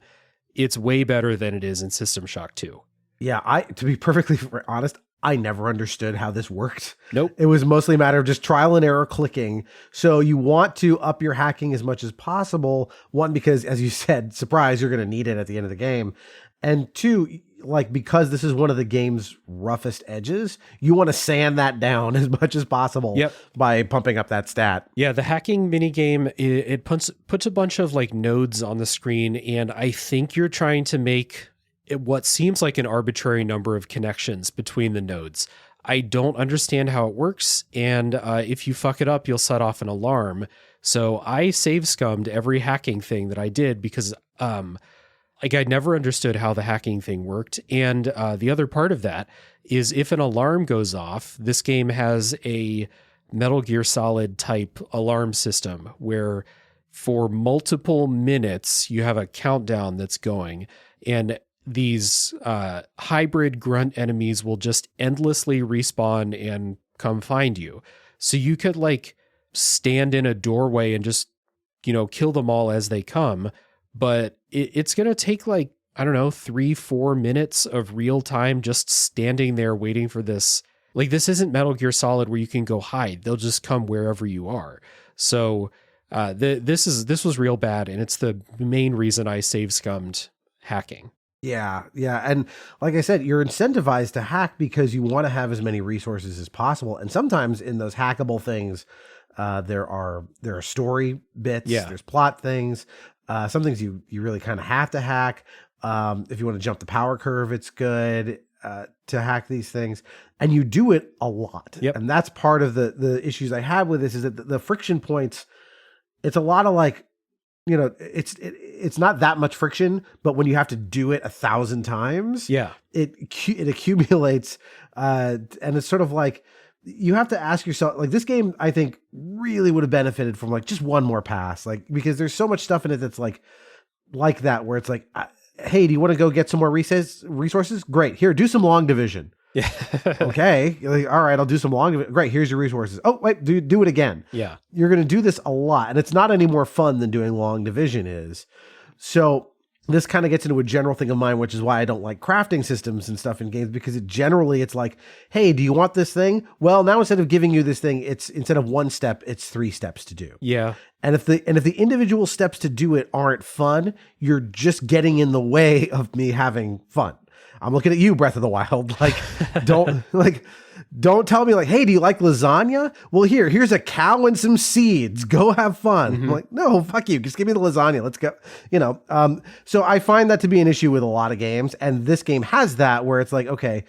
it's way better than it is in System Shock 2. Yeah, to be perfectly honest, I never understood how this worked. Nope. It was mostly a matter of just trial and error clicking. So you want to up your hacking as much as possible. One, because as you said, surprise, you're going to need it at the end of the game. And two, like, because this is one of the game's roughest edges, you want to sand that down as much as possible by pumping up that stat. Yeah, the hacking minigame, it puts a bunch of like nodes on the screen, and I think you're trying to make what seems like an arbitrary number of connections between the nodes. I don't understand how it works, and if you fuck it up, you'll set off an alarm. So I save scummed every hacking thing that I did because like, I never understood how the hacking thing worked. And the other part of that is if an alarm goes off, this game has a Metal Gear Solid type alarm system where for multiple minutes you have a countdown that's going, and these hybrid grunt enemies will just endlessly respawn and come find you. So you could like stand in a doorway and just, kill them all as they come. But it's going to take like, I don't know, 3-4 minutes of real time just standing there waiting for this. Like, this isn't Metal Gear Solid where you can go hide. They'll just come wherever you are. So this was real bad. And it's the main reason I save scummed hacking. Yeah. And like I said, you're incentivized to hack because you want to have as many resources as possible. And sometimes in those hackable things, there are story bits, there's plot things. Some things you really kind of have to hack. If you want to jump the power curve, it's good to hack these things. And you do it a lot. Yep. And that's part of the issues I have with this is that the friction points, it's a lot of like, it's not that much friction, but when you have to do it 1,000 times, it accumulates. And it's sort of like, you have to ask yourself, like, this game, I think, really would have benefited from like just one more pass, like, because there's so much stuff in it that's like that, where it's like, hey, do you want to go get some more resources? Great. Here, do some long division. Yeah. Okay. Like, all right, I'll do some long division. Great. Here's your resources. Oh, wait, do it again. Yeah. You're going to do this a lot, and it's not any more fun than doing long division is. So this kind of gets into a general thing of mine, which is why I don't like crafting systems and stuff in games, because it's like, hey, do you want this thing? Well, now instead of giving you this thing, it's instead of 1 step, it's 3 steps to do. Yeah. And if the individual steps to do it aren't fun, you're just getting in the way of me having fun. I'm looking at you, Breath of the Wild. Like, don't tell me like, hey, do you like lasagna? Well, here's a cow and some seeds. Go have fun. I'm like, no, fuck you. Just give me the lasagna. Let's go. So I find that to be an issue with a lot of games. And this game has that, where it's like, okay,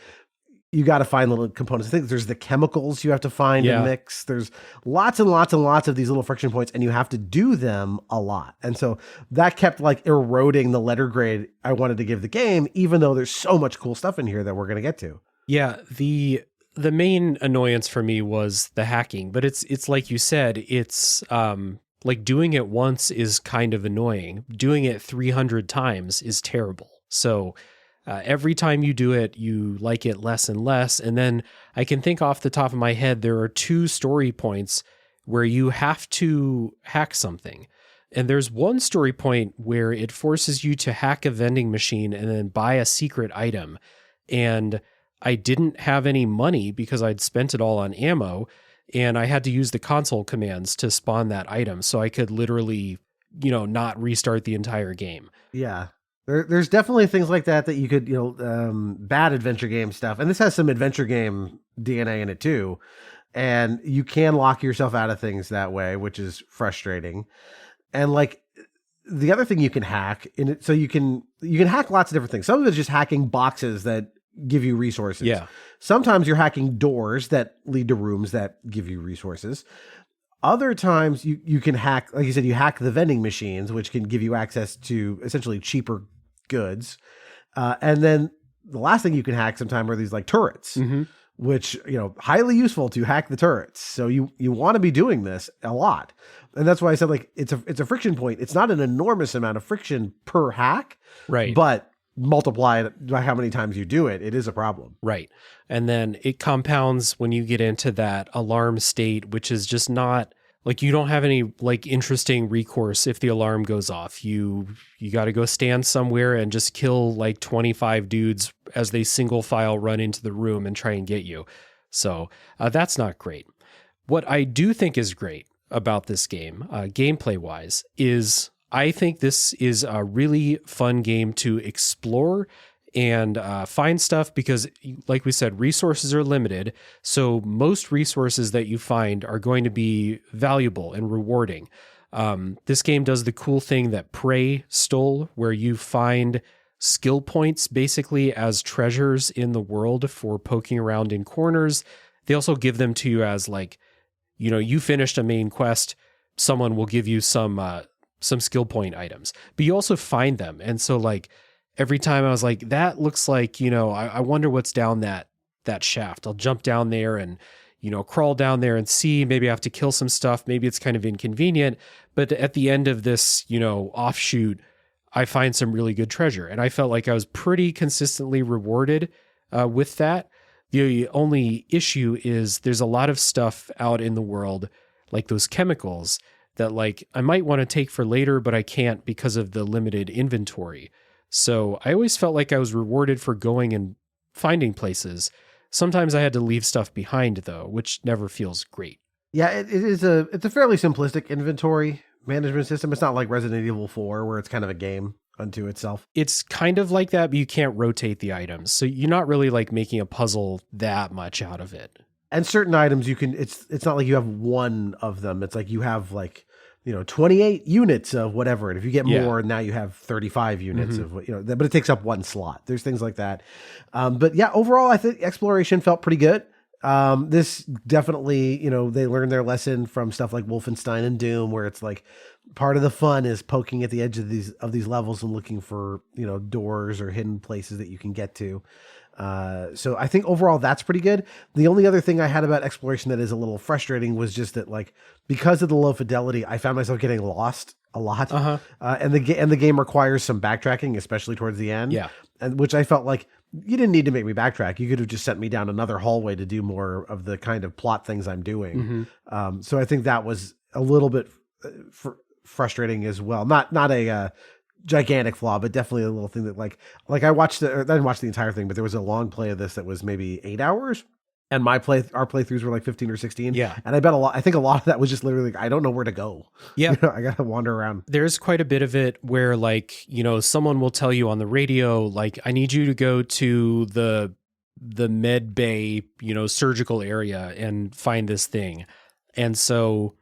you got to find little components. I think there's the chemicals you have to find and mix. There's lots and lots and lots of these little friction points, and you have to do them a lot. And so that kept like eroding the letter grade I wanted to give the game, even though there's so much cool stuff in here that we're going to get to. Yeah. The main annoyance for me was the hacking, but it's like you said, it's like doing it once is kind of annoying. Doing it 300 times is terrible. So every time you do it, you like it less and less. And then I can think off the top of my head, there are 2 story points where you have to hack something. And there's one story point where it forces you to hack a vending machine and then buy a secret item. And I didn't have any money because I'd spent it all on ammo, and I had to use the console commands to spawn that item. So I could literally, not restart the entire game. Yeah. There's definitely things like that you could, bad adventure game stuff. And this has some adventure game DNA in it too. And you can lock yourself out of things that way, which is frustrating. And like the other thing you can hack in it, so you can hack lots of different things. Some of it's just hacking boxes that give you resources. Yeah. Sometimes you're hacking doors that lead to rooms that give you resources. Other times you can hack, like you said, you hack the vending machines, which can give you access to essentially cheaper goods. And then the last thing you can hack sometime are these like turrets, which, highly useful to hack the turrets. So you want to be doing this a lot. And that's why I said, like, it's a friction point. It's not an enormous amount of friction per hack, right? But multiplied by how many times you do it, it is a problem. Right. And then it compounds when you get into that alarm state, which is just not like, you don't have any like interesting recourse if the alarm goes off. You got to go stand somewhere and just kill like 25 dudes as they single file run into the room and try and get you. So that's not great. What I do think is great about this game, gameplay wise, is I think this is a really fun game to explore and find stuff because, like we said, resources are limited. So most resources that you find are going to be valuable and rewarding. This game does the cool thing that Prey stole, where you find skill points basically as treasures in the world for poking around in corners. They also give them to you as like, you finished a main quest, someone will give you some skill point items, but you also find them. And so like every time I was like, that looks like, I wonder what's down that shaft. I'll jump down there and, crawl down there and see, maybe I have to kill some stuff. Maybe it's kind of inconvenient, but at the end of this, offshoot, I find some really good treasure. And I felt like I was pretty consistently rewarded with that. The only issue is there's a lot of stuff out in the world, like those chemicals that like I might want to take for later, but I can't because of the limited inventory. So I always felt like I was rewarded for going and finding places. Sometimes I had to leave stuff behind though, which never feels great. Yeah, it's a fairly simplistic inventory management system. It's not like Resident Evil 4 where it's kind of a game unto itself. It's kind of like that, but you can't rotate the items. So you're not really like making a puzzle that much out of it. And certain items you can, it's not like you have one of them. It's like you have like, 28 units of whatever. And if you get more, now you have 35 units of, but it takes up one slot. There's things like that. But yeah, overall, I think exploration felt pretty good. This definitely, they learned their lesson from stuff like Wolfenstein and Doom, where it's like part of the fun is poking at the edge of these levels and looking for, doors or hidden places that you can get to. So I think overall that's pretty good. The only other thing I had about exploration that is a little frustrating was just that, like, because of the low fidelity, I found myself getting lost a lot. And the game requires some backtracking, especially towards the end. Yeah. And which I felt like you didn't need to make me backtrack. You could have just sent me down another hallway to do more of the kind of plot things I'm doing. So I think that was a little bit frustrating as well. Not a gigantic flaw, but definitely a little thing that like I didn't watch the entire thing, but there was a long play of this that was maybe 8 hours. And our playthroughs were like 15 or 16. Yeah. And I think a lot of that was just literally like, I don't know where to go. Yeah. I got to wander around. There's quite a bit of it where like, someone will tell you on the radio, like, I need you to go to the med bay, surgical area and find this thing. And so,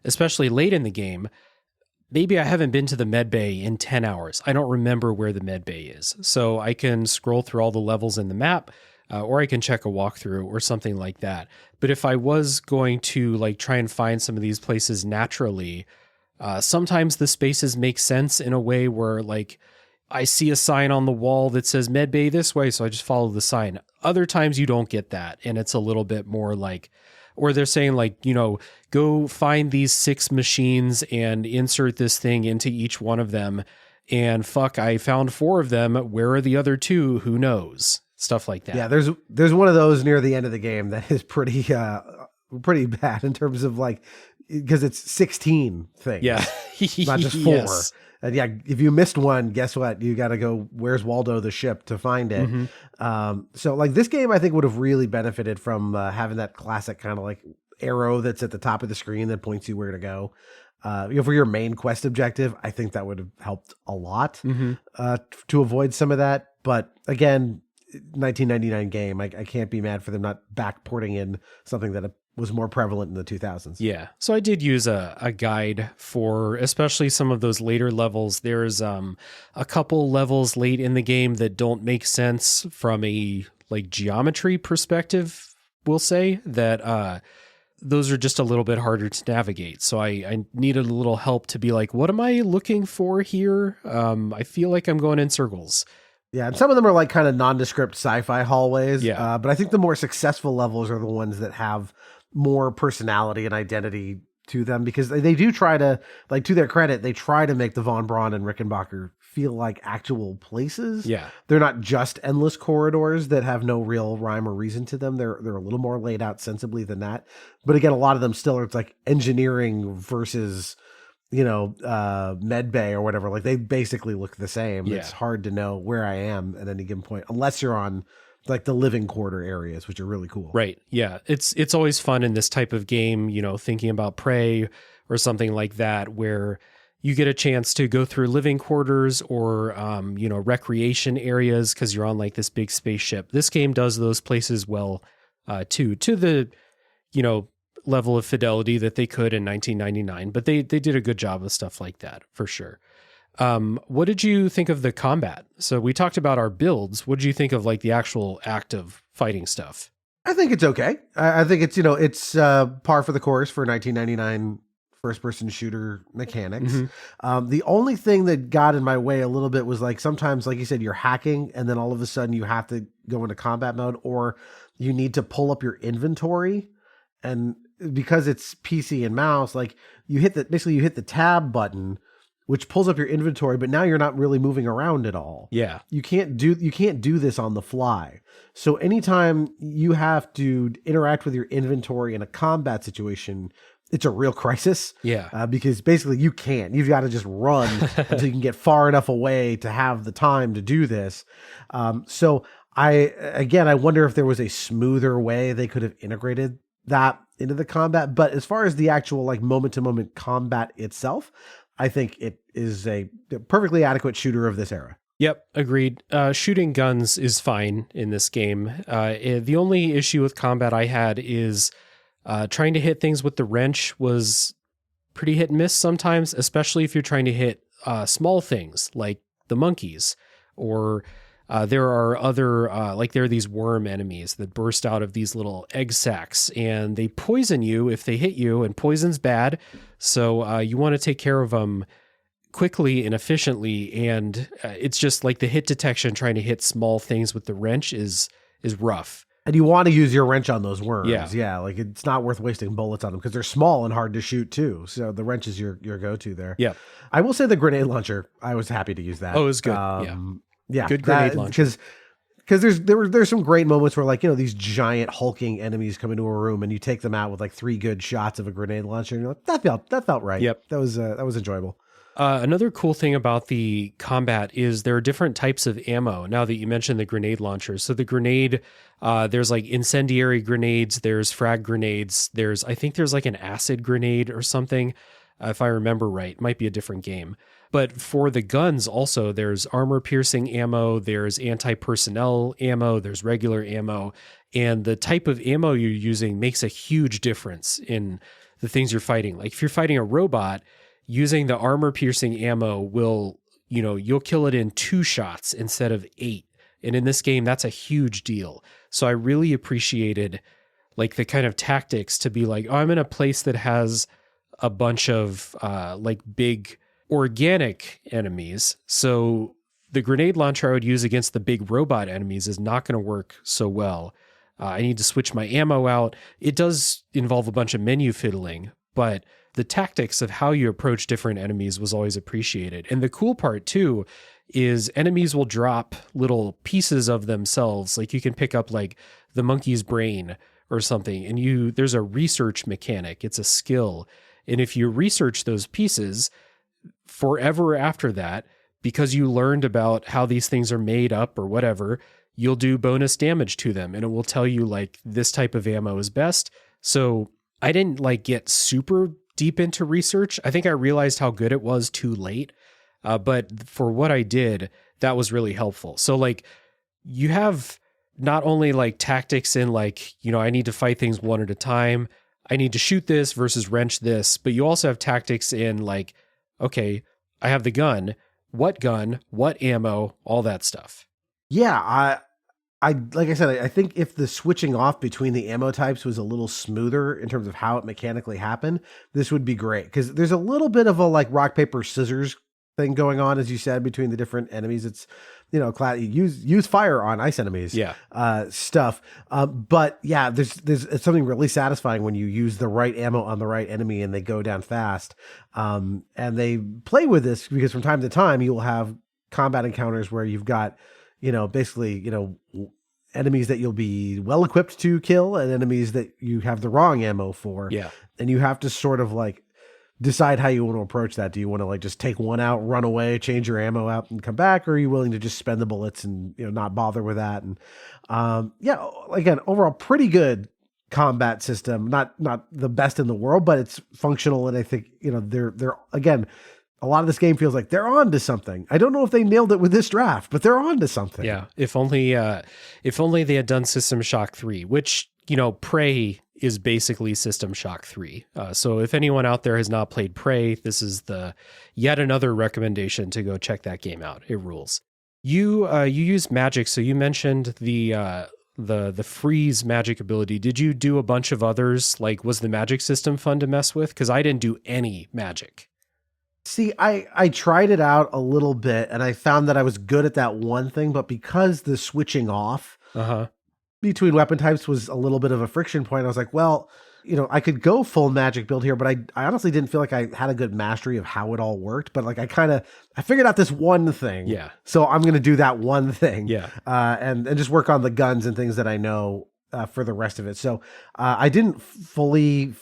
especially late in the game, maybe I haven't been to the med bay in 10 hours. I don't remember where the med bay is. So I can scroll through all the levels in the map, or I can check a walkthrough or something like that. But if I was going to like try and find some of these places naturally, sometimes the spaces make sense in a way where like I see a sign on the wall that says med bay this way, so I just follow the sign. Other times you don't get that, and it's a little bit more like, or they're saying like, go find these 6 machines and insert this thing into each one of them. And fuck, I found 4 of them. Where are the other 2? Who knows? Stuff like that. Yeah, there's one of those near the end of the game that is pretty bad in terms of like, because it's 16 things. Yeah. Not just 4. Yes. And yeah, if you missed one, guess what? You got to go, where's Waldo the ship to find it. So like this game, I think would have really benefited from having that classic kind of like arrow that's at the top of the screen that points you where to go. For your main quest objective, I think that would have helped a lot to avoid some of that. But again, 1999 game, I can't be mad for them not backporting in something that was more prevalent in the 2000s. Yeah. So I did use a guide for especially some of those later levels. There's a couple levels late in the game that don't make sense from a like geometry perspective, we'll say, that those are just a little bit harder to navigate. So I needed a little help to be like, what am I looking for here? I feel like I'm going in circles. Yeah, and some of them are like kind of nondescript sci-fi hallways. Yeah. But I think the more successful levels are the ones that have more personality and identity to them, because they do try to, like, to their credit, they try to make the Von Braun and Rickenbacker feel like actual places. Yeah. They're not just endless corridors that have no real rhyme or reason to them. They're a little more laid out sensibly than that. But again, a lot of them still are, it's like engineering versus, med bay or whatever. Like, they basically look the same. Yeah. It's hard to know where I am at any given point, unless you're on like the living quarter areas, which are really cool. Right. Yeah. It's always fun in this type of game, thinking about Prey or something like that, where you get a chance to go through living quarters or, recreation areas because you're on like this big spaceship. This game does those places well, too, to the, level of fidelity that they could in 1999, but they did a good job of stuff like that for sure. What did you think of the combat? So we talked about our builds. What did you think of like the actual act of fighting stuff? I think it's okay. I think it's, it's par for the course for 1999 first-person shooter mechanics. Mm-hmm. The only thing that got in my way a little bit was like sometimes, like you said, you're hacking and then all of a sudden you have to go into combat mode, or you need to pull up your inventory. And because it's PC and mouse, like you hit the tab button, which pulls up your inventory, but now you're not really moving around at all. Yeah. You can't do this on the fly. So anytime you have to interact with your inventory in a combat situation, it's a real crisis. Yeah. Because basically you've got to just run until you can get far enough away to have the time to do this. So I wonder if there was a smoother way they could have integrated that into the combat. But as far as the actual like moment to moment combat itself, I think it is a perfectly adequate shooter of this era. Yep, agreed. Shooting guns is fine in this game. The only issue with combat I had is trying to hit things with the wrench was pretty hit and miss sometimes, especially if you're trying to hit small things like the monkeys, or there are other, there are these worm enemies that burst out of these little egg sacs, and they poison you if they hit you, and poison's bad. So you want to take care of them quickly and efficiently, and it's just like the hit detection trying to hit small things with the wrench is rough. And you want to use your wrench on those worms. Yeah. Like it's not worth wasting bullets on them because they're small and hard to shoot too. So the wrench is your go-to there. Yeah. I will say the grenade launcher, I was happy to use that. Oh, it was good. Yeah. Good grenade launcher. Because there's some great moments where, like, these giant hulking enemies come into a room and you take them out with like 3 good shots of a grenade launcher, and you're like, that felt right. Yep. That was enjoyable. Another cool thing about the combat is there are different types of ammo. Now that you mentioned the grenade launcher, so the grenade, there's like incendiary grenades, there's frag grenades, I think there's like an acid grenade or something, if I remember right. It might be a different game. But for the guns also, there's armor-piercing ammo, there's anti-personnel ammo, there's regular ammo, and the type of ammo you're using makes a huge difference in the things you're fighting. Like if you're fighting a robot, using the armor-piercing ammo will, you'll kill it in 2 shots instead of 8. And in this game, that's a huge deal. So I really appreciated like the kind of tactics to be like, oh, I'm in a place that has a bunch of like big organic enemies. So the grenade launcher I would use against the big robot enemies is not going to work so well. I need to switch my ammo out. It does involve a bunch of menu fiddling, but the tactics of how you approach different enemies was always appreciated. And the cool part too is enemies will drop little pieces of themselves. Like you can pick up like the monkey's brain or something, and there's a research mechanic. It's a skill. And if you research those pieces forever after that, because you learned about how these things are made up or whatever, you'll do bonus damage to them, and it will tell you like this type of ammo is best. So I didn't like get super deep into research. I think I realized how good it was too late. But for what I did, that was really helpful. So like you have not only like tactics in like, I need to fight things one at a time. I need to shoot this versus wrench this, but you also have tactics in like, okay, I have the gun, what ammo, all that stuff. Yeah. I like I said, I think if the switching off between the ammo types was a little smoother in terms of how it mechanically happened, this would be great. Because there's a little bit of a like rock, paper, scissors thing going on, as you said, between the different enemies. It's, use fire on ice enemies, stuff. But yeah, there's something really satisfying when you use the right ammo on the right enemy and they go down fast. And they play with this because from time to time you will have combat encounters where you've got, basically, enemies that you'll be well equipped to kill and enemies that you have the wrong ammo for. Yeah. And you have to sort of like decide how you want to approach that. Do you want to like just take one out, run away, change your ammo out and come back? Or are you willing to just spend the bullets and, not bother with that? And, again, overall pretty good combat system, not the best in the world, but it's functional. And I think, they're again, a lot of this game feels like they're on to something. I don't know if they nailed it with this draft, but they're on to something. Yeah. If only they had done System Shock 3, which, Prey is basically System Shock 3. So if anyone out there has not played Prey, this is yet another recommendation to go check that game out. It rules. You use magic. So you mentioned the freeze magic ability. Did you do a bunch of others? Like, was the magic system fun to mess with? Because I didn't do any magic. See, I tried it out a little bit and I found that I was good at that one thing, but because the switching off between weapon types was a little bit of a friction point, I was like, well, I could go full magic build here, but I honestly didn't feel like I had a good mastery of how it all worked. But like I figured out this one thing. Yeah. So I'm going to do that one thing. Yeah. And just work on the guns and things that I know for the rest of it. So I didn't fully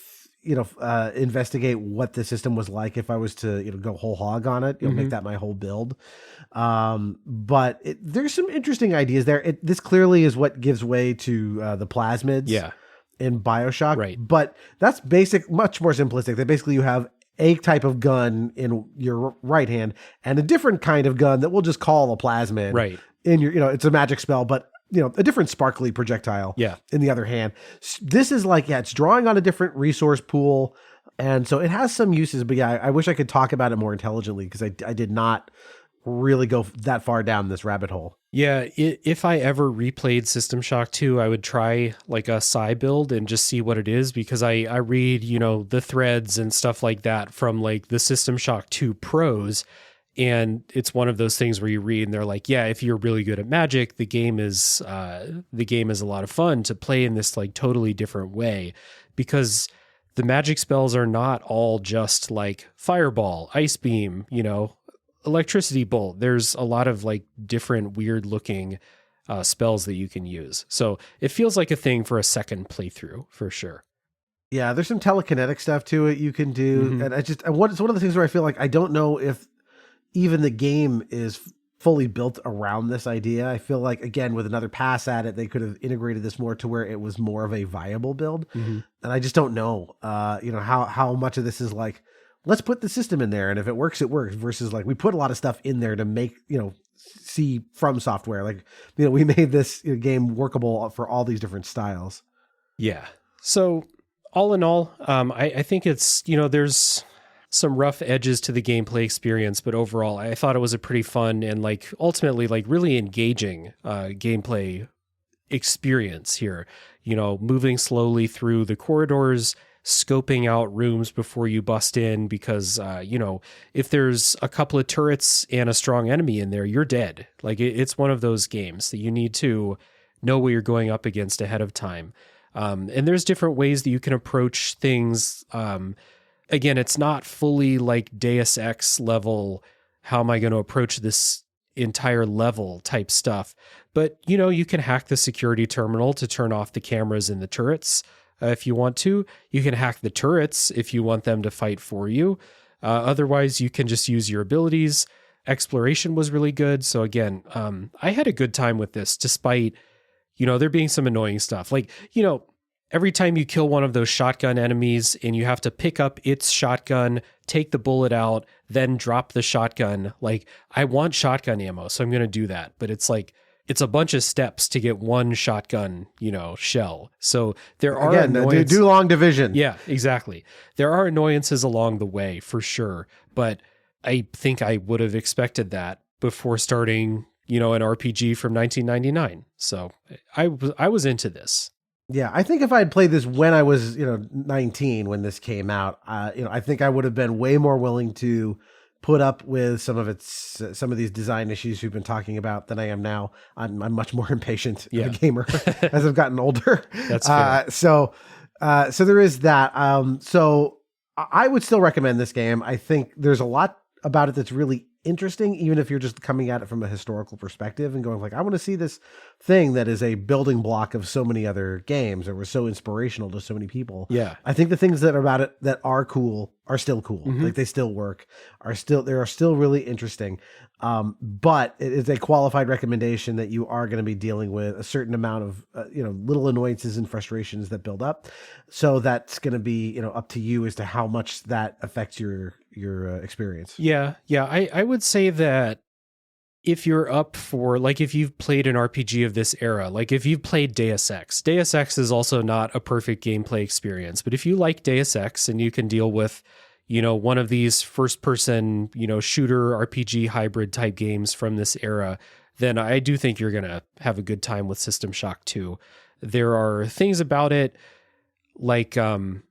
investigate what the system was like if I was to, go whole hog on it, make that my whole build. But there's some interesting ideas there. This clearly is what gives way to the plasmids in Bioshock. Right. But that's much more simplistic. That basically you have a type of gun in your right hand and a different kind of gun that we'll just call a plasmid. Right. In your, it's a magic spell, but a different sparkly projectile in the other hand. This is like, it's drawing on a different resource pool. And so it has some uses, but I wish I could talk about it more intelligently because I did not really go that far down this rabbit hole. Yeah. If I ever replayed System Shock 2, I would try like a psi build and just see what it is because I read, the threads and stuff like that from like the System Shock 2 pros. And it's one of those things where you read and they're like, yeah, if you're really good at magic, the game is a lot of fun to play in this like totally different way because the magic spells are not all just like fireball, ice beam, electricity bolt. There's a lot of like different weird looking spells that you can use. So it feels like a thing for a second playthrough for sure. Yeah, there's some telekinetic stuff to it you can do. And it's one of the things where I feel like I don't know if even the game is fully built around this idea. I feel like, again, with another pass at it, they could have integrated this more to where it was more of a viable build. And I just don't know, how much of this is like, let's put the system in there. And if it works, it works versus like, we put a lot of stuff in there to make, see from software. Like, we made this game workable for all these different styles. Yeah. So all in all, I think it's, there's some rough edges to the gameplay experience, but overall I thought it was a pretty fun and like ultimately like really engaging gameplay experience here. Moving slowly through the corridors, scoping out rooms before you bust in because if there's a couple of turrets and a strong enemy in there, you're dead. Like it's one of those games that you need to know what you're going up against ahead of time. And there's different ways that you can approach things. Again, it's not fully like Deus Ex level, how am I going to approach this entire level type stuff. But, you can hack the security terminal to turn off the cameras in the turrets if you want to. You can hack the turrets if you want them to fight for you. Otherwise, you can just use your abilities. Exploration was really good. So again, I had a good time with this despite, there being some annoying stuff. Like, every time you kill one of those shotgun enemies and you have to pick up its shotgun, take the bullet out, then drop the shotgun. Like, I want shotgun ammo, so I'm going to do that. But it's like, it's a bunch of steps to get one shotgun, shell. So there are annoyances. Do long division. Yeah, exactly. There are annoyances along the way for sure. But I think I would have expected that before starting, an RPG from 1999. So I was into this. Yeah, I think if I had played this when I was, 19 when this came out, I think I would have been way more willing to put up with some of these design issues we've been talking about than I am now. I'm much more impatient of a gamer as I've gotten older. That's fair. So there is that. So I would still recommend this game. I think there's a lot about it that's really interesting, even if you're just coming at it from a historical perspective and going like, I want to see this thing that is a building block of so many other games or was so inspirational to so many people. Yeah. I think the things that are about it that are cool are still cool. Like they still work, they are still really interesting. But it is a qualified recommendation that you are going to be dealing with a certain amount of, little annoyances and frustrations that build up. So that's going to be, up to you as to how much that affects your experience. Yeah. I would say that if you're up for, like, if you've played an RPG of this era, like if you've played Deus Ex is also not a perfect gameplay experience. But if you like Deus Ex and you can deal with, one of these first person, shooter RPG hybrid type games from this era, then I do think you're going to have a good time with System Shock 2. There are things about it like, the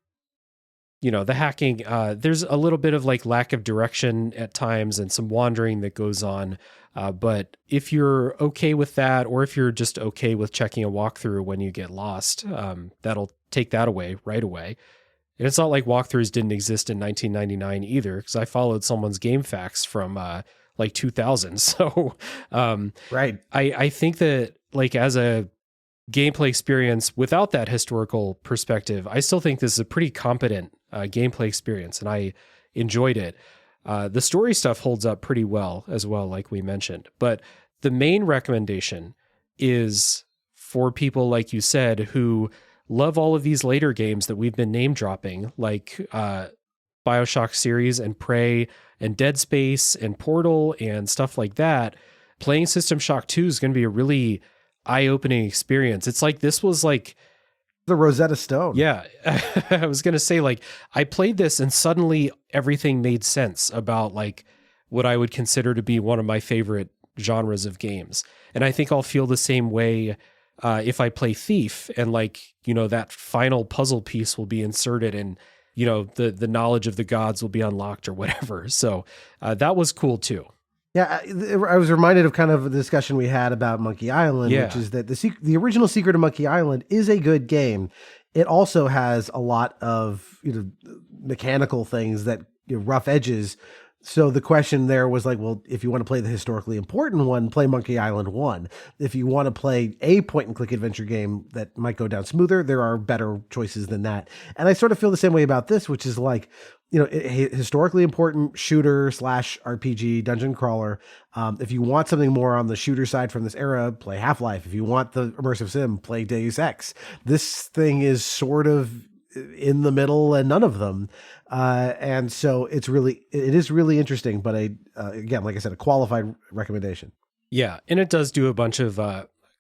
hacking, there's a little bit of like lack of direction at times and some wandering that goes on. But if you're okay with that, or if you're just okay with checking a walkthrough when you get lost, that'll take that away right away. And it's not like walkthroughs didn't exist in 1999 either, because I followed someone's game facts from like 2000. So right. I think that like as a gameplay experience without that historical perspective, I still think this is a pretty competent gameplay experience, and I enjoyed it. The story stuff holds up pretty well as well, like we mentioned. But the main recommendation is for people, like you said, who love all of these later games that we've been name dropping, like Bioshock series and Prey and Dead Space and Portal and stuff like that. Playing System Shock 2 is going to be a really eye-opening experience. It's like this was like the Rosetta Stone. Yeah. I was going to say, like, I played this and suddenly everything made sense about like what I would consider to be one of my favorite genres of games. And I think I'll feel the same way if I play Thief and like, that final puzzle piece will be inserted and, the knowledge of the gods will be unlocked or whatever. So that was cool too. Yeah, I was reminded of kind of the discussion we had about Monkey Island, which is that the original Secret of Monkey Island is a good game. It also has a lot of mechanical things that rough edges. So the question there was like, well, if you want to play the historically important one, play Monkey Island 1. If you want to play a point-and-click adventure game that might go down smoother, there are better choices than that. And I sort of feel the same way about this, which is like, historically important shooter / RPG dungeon crawler. If you want something more on the shooter side from this era, play Half-Life. If you want the immersive sim, play Deus Ex. This thing is sort of in the middle and none of them. And so it is really interesting, but again, like I said, a qualified recommendation. Yeah. And it does do a bunch of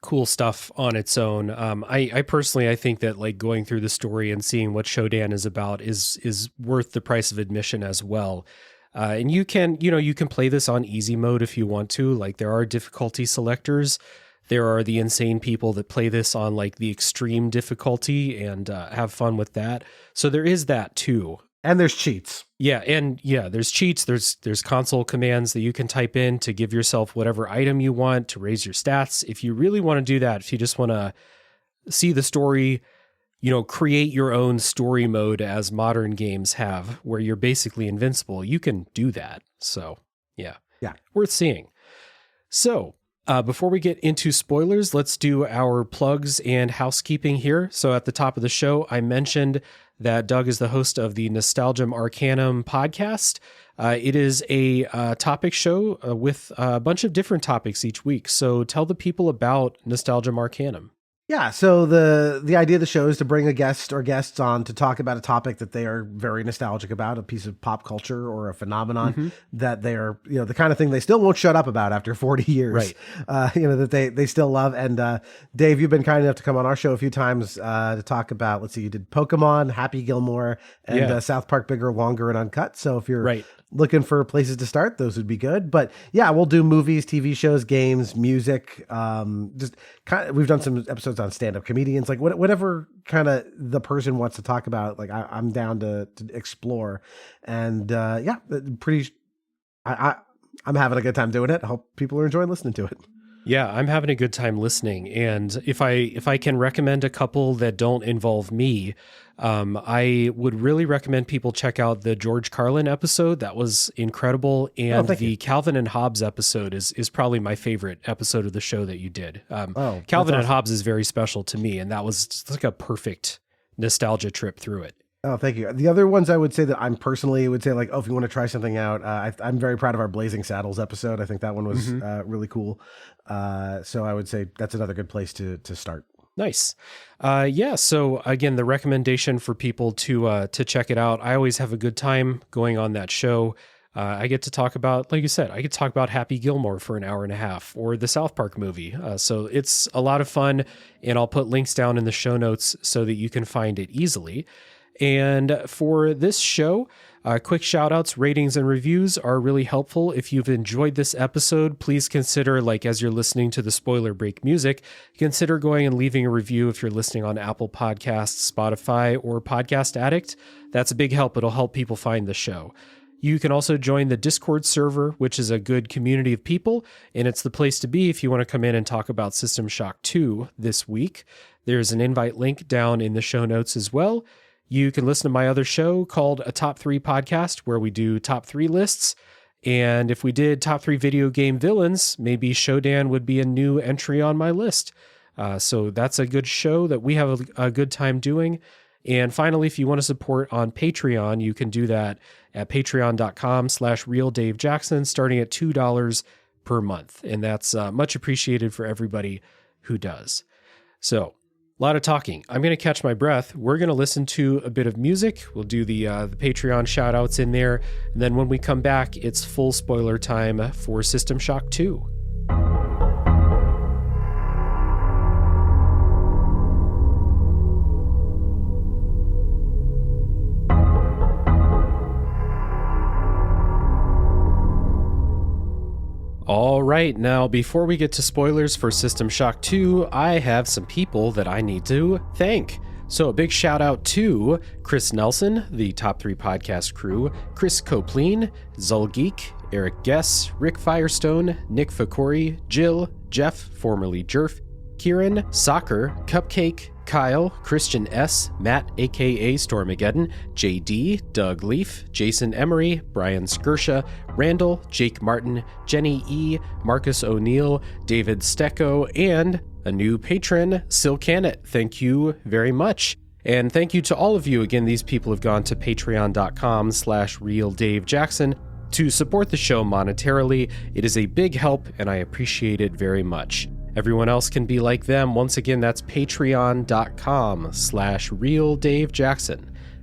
cool stuff on its own. I personally, I think that like going through the story and seeing what Shodan is about is worth the price of admission as well. And you can play this on easy mode if you want to. Like there are difficulty selectors. There are the insane people that play this on like the extreme difficulty and have fun with that. So there is that too. And there's cheats. Yeah, there's cheats. There's console commands that you can type in to give yourself whatever item you want to raise your stats. If you really want to do that, if you just want to see the story, create your own story mode as modern games have, where you're basically invincible, you can do that. So, yeah, worth seeing. So, before we get into spoilers, let's do our plugs and housekeeping here. So at the top of the show, I mentioned that Doug is the host of the Nostalgium Arcanum podcast. It is a topic show with a bunch of different topics each week. So tell the people about Nostalgium Arcanum. Yeah, so the idea of the show is to bring a guest or guests on to talk about a topic that they are very nostalgic about, a piece of pop culture or a phenomenon that they are, the kind of thing they still won't shut up about after 40 years, right? That they still love. And Dave, you've been kind enough to come on our show a few times to talk about, let's see, you did Pokemon, Happy Gilmore, and South Park Bigger, Longer, and Uncut. So if you're looking for places to start, those would be good. But yeah, we'll do movies, TV shows, games, music. Just kind of, we've done some episodes on stand-up comedians, like whatever kind of the person wants to talk about. Like I'm down to explore, and pretty I'm having a good time doing it. I hope people are enjoying listening to it. Yeah, I'm having a good time listening. And if I can recommend a couple that don't involve me, I would really recommend people check out the George Carlin episode. That was incredible. And the Calvin and Hobbes episode is probably my favorite episode of the show that you did. Calvin and Hobbes is very special to me, and that was just like a perfect nostalgia trip through it. Oh, thank you. The other ones I would say that I'm personally would say, like, oh, if you want to try something out, I'm very proud of our Blazing Saddles episode. I think that one was really cool. So I would say that's another good place to start. Nice. Yeah. So again, the recommendation for people to check it out. I always have a good time going on that show. I get to talk about, like you said, I get to talk about Happy Gilmore for an hour and a half, or the South Park movie. So it's a lot of fun, and I'll put links down in the show notes so that you can find it easily. And for this show, quick shout outs, ratings, and reviews are really helpful. If you've enjoyed this episode, please consider, like, as you're listening to the spoiler break music, consider going and leaving a review if you're listening on Apple Podcasts, Spotify, or Podcast Addict. That's a big help. It'll help people find the show. You can also join the Discord server, which is a good community of people, and it's the place to be if you want to come in and talk about System Shock 2 this week. There's an invite link down in the show notes as well. You can listen to my other show called A Top 3 Podcast, where we do top 3 lists. And if we did top 3 video game villains, maybe Shodan would be a new entry on my list. So that's a good show that we have a good time doing. And finally, if you want to support on Patreon, you can do that at patreon.com/RealDaveJackson, starting at $2 per month. And that's much appreciated for everybody who does. So, a lot of talking. I'm going to catch my breath. We're going to listen to a bit of music. We'll do the Patreon shout outs in there. And then when we come back, it's full spoiler time for System Shock 2. All right, now before we get to spoilers for System Shock 2, I have some people that I need to thank. So a big shout out to Chris Nelson, the Top 3 Podcast crew, Chris Copleen, Zulgeek, Eric Guess, Rick Firestone, Nick Fakori, Jill, Jeff, formerly Jerf, Kieran, Soccer, Cupcake, Kyle, Christian S., Matt aka Stormageddon, JD, Doug Lief, Jason Emery, Brian Skirsha, Randall, Jake Martin, Jenny E., Marcus O'Neill, David Stecco, and a new patron, Silcanet. Thank you very much. And thank you to all of you. Again, these people have gone to patreon.com/RealDaveJackson to support the show monetarily. It is a big help, and I appreciate it very much. Everyone else can be like them. Once again, that's patreon.com/RealDaveJackson.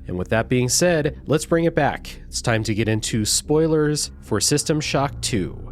And with that being said, let's bring it back. It's time to get into spoilers for System Shock 2.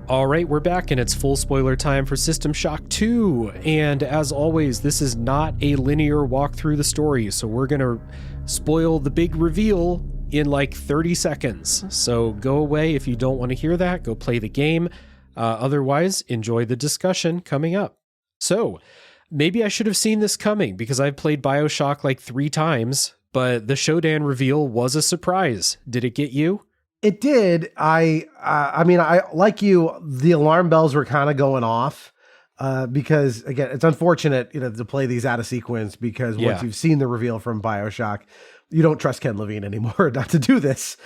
All right, we're back, and it's full spoiler time for System Shock 2. And as always, this is not a linear walk through the story, so we're going to spoil the big reveal in like 30 seconds. So go away if you don't want to hear that. Go play the game. Otherwise, enjoy the discussion coming up. So maybe I should have seen this coming because I've played Bioshock like 3 times, but the Shodan reveal was a surprise. Did it get you? It did. I mean, like you, the alarm bells were kind of going off because, again, it's unfortunate, to play these out of sequence because once you've seen the reveal from Bioshock, you don't trust Ken Levine anymore not to do this.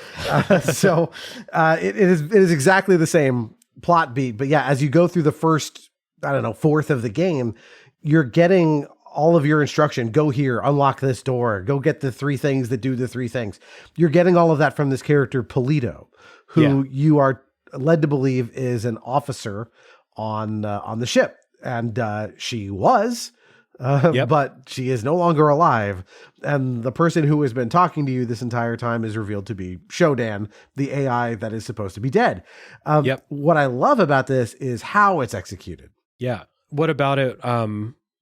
So it is exactly the same plot beat. But yeah, as you go through the first, fourth of the game, you're getting all of your instruction. Go here, unlock this door, go get the 3 things that do the 3 things. You're getting all of that from this character, Polito, who you are led to believe is an officer on the ship. And she was, but she is no longer alive. And the person who has been talking to you this entire time is revealed to be Shodan, the AI that is supposed to be dead. What I love about this is how it's executed. Yeah. What about it?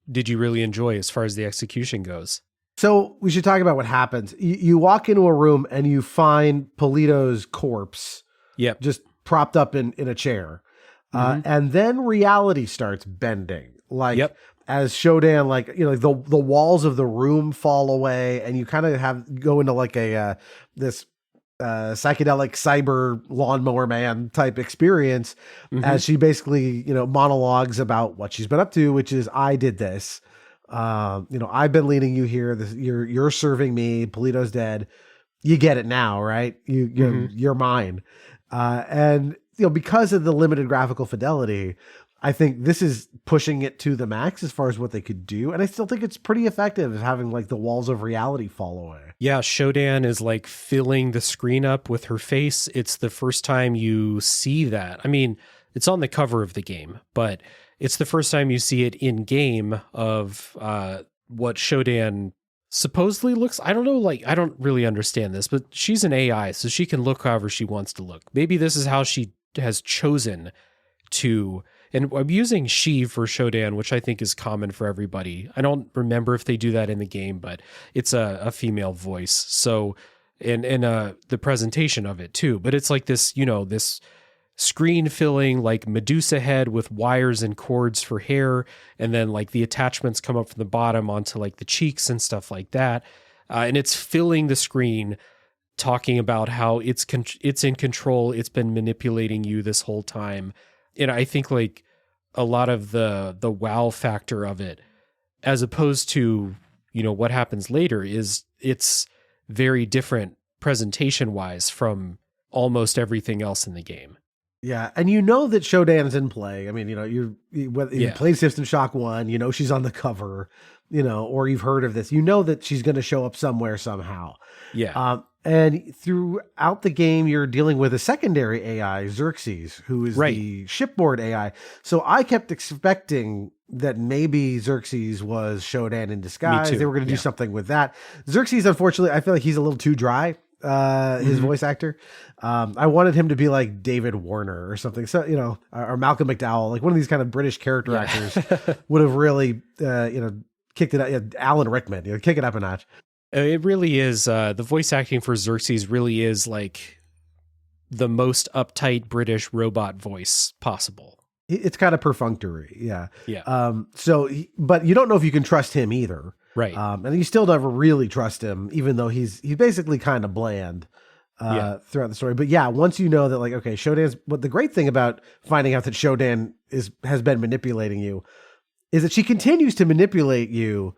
Did you really enjoy as far as the execution goes? So we should talk about what happens. You walk into a room and you find Polito's corpse just propped up in a chair. And then reality starts bending. Like, Yep. as Shodan, like, you know, the walls of the room fall away, and you kind of go into like a this psychedelic cyber lawnmower man type experience, as she basically, you know, monologues about what she's been up to, which is, I did this. You know, I've been leading you here. You're serving me. Polito's dead. You get it now, right? You're mine. And you know, because of the limited graphical fidelity, I think this is pushing it to the max as far as what they could do. And I still think it's pretty effective as having like the walls of reality fall away. Yeah, Shodan is like filling the screen up with her face. It's the first time you see that. I mean, it's on the cover of the game, but it's the first time you see it in game of what Shodan supposedly looks. I don't know, like, I don't really understand this, but she's an AI, so she can look however she wants to look. Maybe this is how she has chosen to, and I'm using she for Shodan, which I think is common for everybody. I don't remember if they do that in the game, but it's a female voice. So, and the presentation of it too, but it's like this, you know, this screen filling like Medusa head with wires and cords for hair, and then like the attachments come up from the bottom onto like the cheeks and stuff like that, and it's filling the screen, talking about how it's in control, it's been manipulating you this whole time. And I think like a lot of the wow factor of it, as opposed to, you know, what happens later, is it's very different presentation wise from almost everything else in the game. Yeah, and you know that Shodan's in play. I mean, you know, you played System Shock 1, you know she's on the cover, you know, or you've heard of this. You know that she's going to show up somewhere somehow. Yeah. And throughout the game, you're dealing with a secondary AI, Xerxes, who is the shipboard AI. So I kept expecting that maybe Xerxes was Shodan in disguise. They were going to do something with that. Xerxes, unfortunately, I feel like he's a little too dry. His voice actor. I wanted him to be like David Warner or something. So, you know, or Malcolm McDowell, like one of these kind of British character actors would have really, you know, kicked it up. Alan Rickman, you know, kick it up a notch. It really is. The voice acting for Xerxes really is like the most uptight British robot voice possible. It's kind of perfunctory. Yeah. Yeah. But you don't know if you can trust him either. Right. And you still never really trust him, even though he's basically kind of bland throughout the story. But yeah, once you know that, like, okay, Shodan's, but the great thing about finding out that Shodan has been manipulating you is that she continues to manipulate you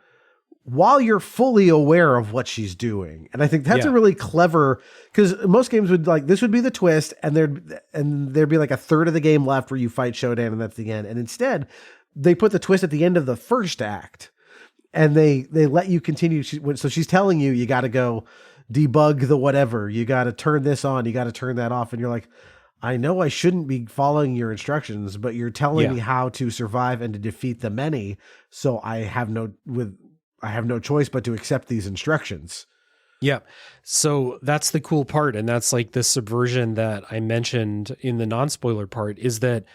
while you're fully aware of what she's doing. And I think that's a really clever, because most games would like, this would be the twist, and there'd be like a third of the game left where you fight Shodan and that's the end. And instead they put the twist at the end of the first act, and they let you continue. So she's telling you, you got to go debug the whatever, you got to turn this on, you got to turn that off. And you're like, I know I shouldn't be following your instructions, but you're telling me how to survive and to defeat the many. So I have no choice but to accept these instructions. Yeah. So that's the cool part. And that's like the subversion that I mentioned in the non-spoiler part, is that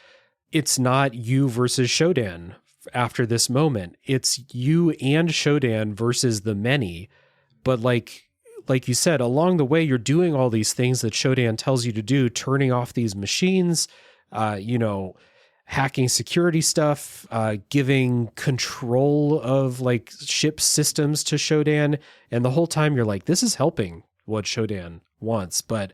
it's not you versus Shodan after this moment. It's you and Shodan versus the many. But like you said, along the way, you're doing all these things that Shodan tells you to do, turning off these machines, you know, hacking security stuff, giving control of like ship systems to Shodan. And the whole time you're like, this is helping what Shodan wants, but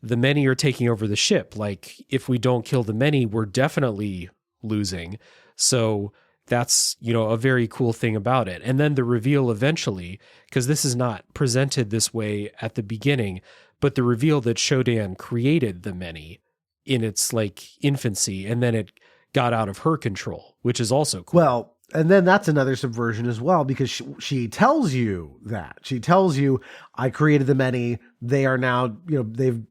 the many are taking over the ship. Like, if we don't kill the many, we're definitely losing. So that's, you know, a very cool thing about it. And then the reveal eventually, because this is not presented this way at the beginning, but the reveal that Shodan created the many in its like infancy, and then it got out of her control, which is also cool. Well, and then that's another subversion as well, because she tells you that. She tells you, I created the many. They are now, you know, they've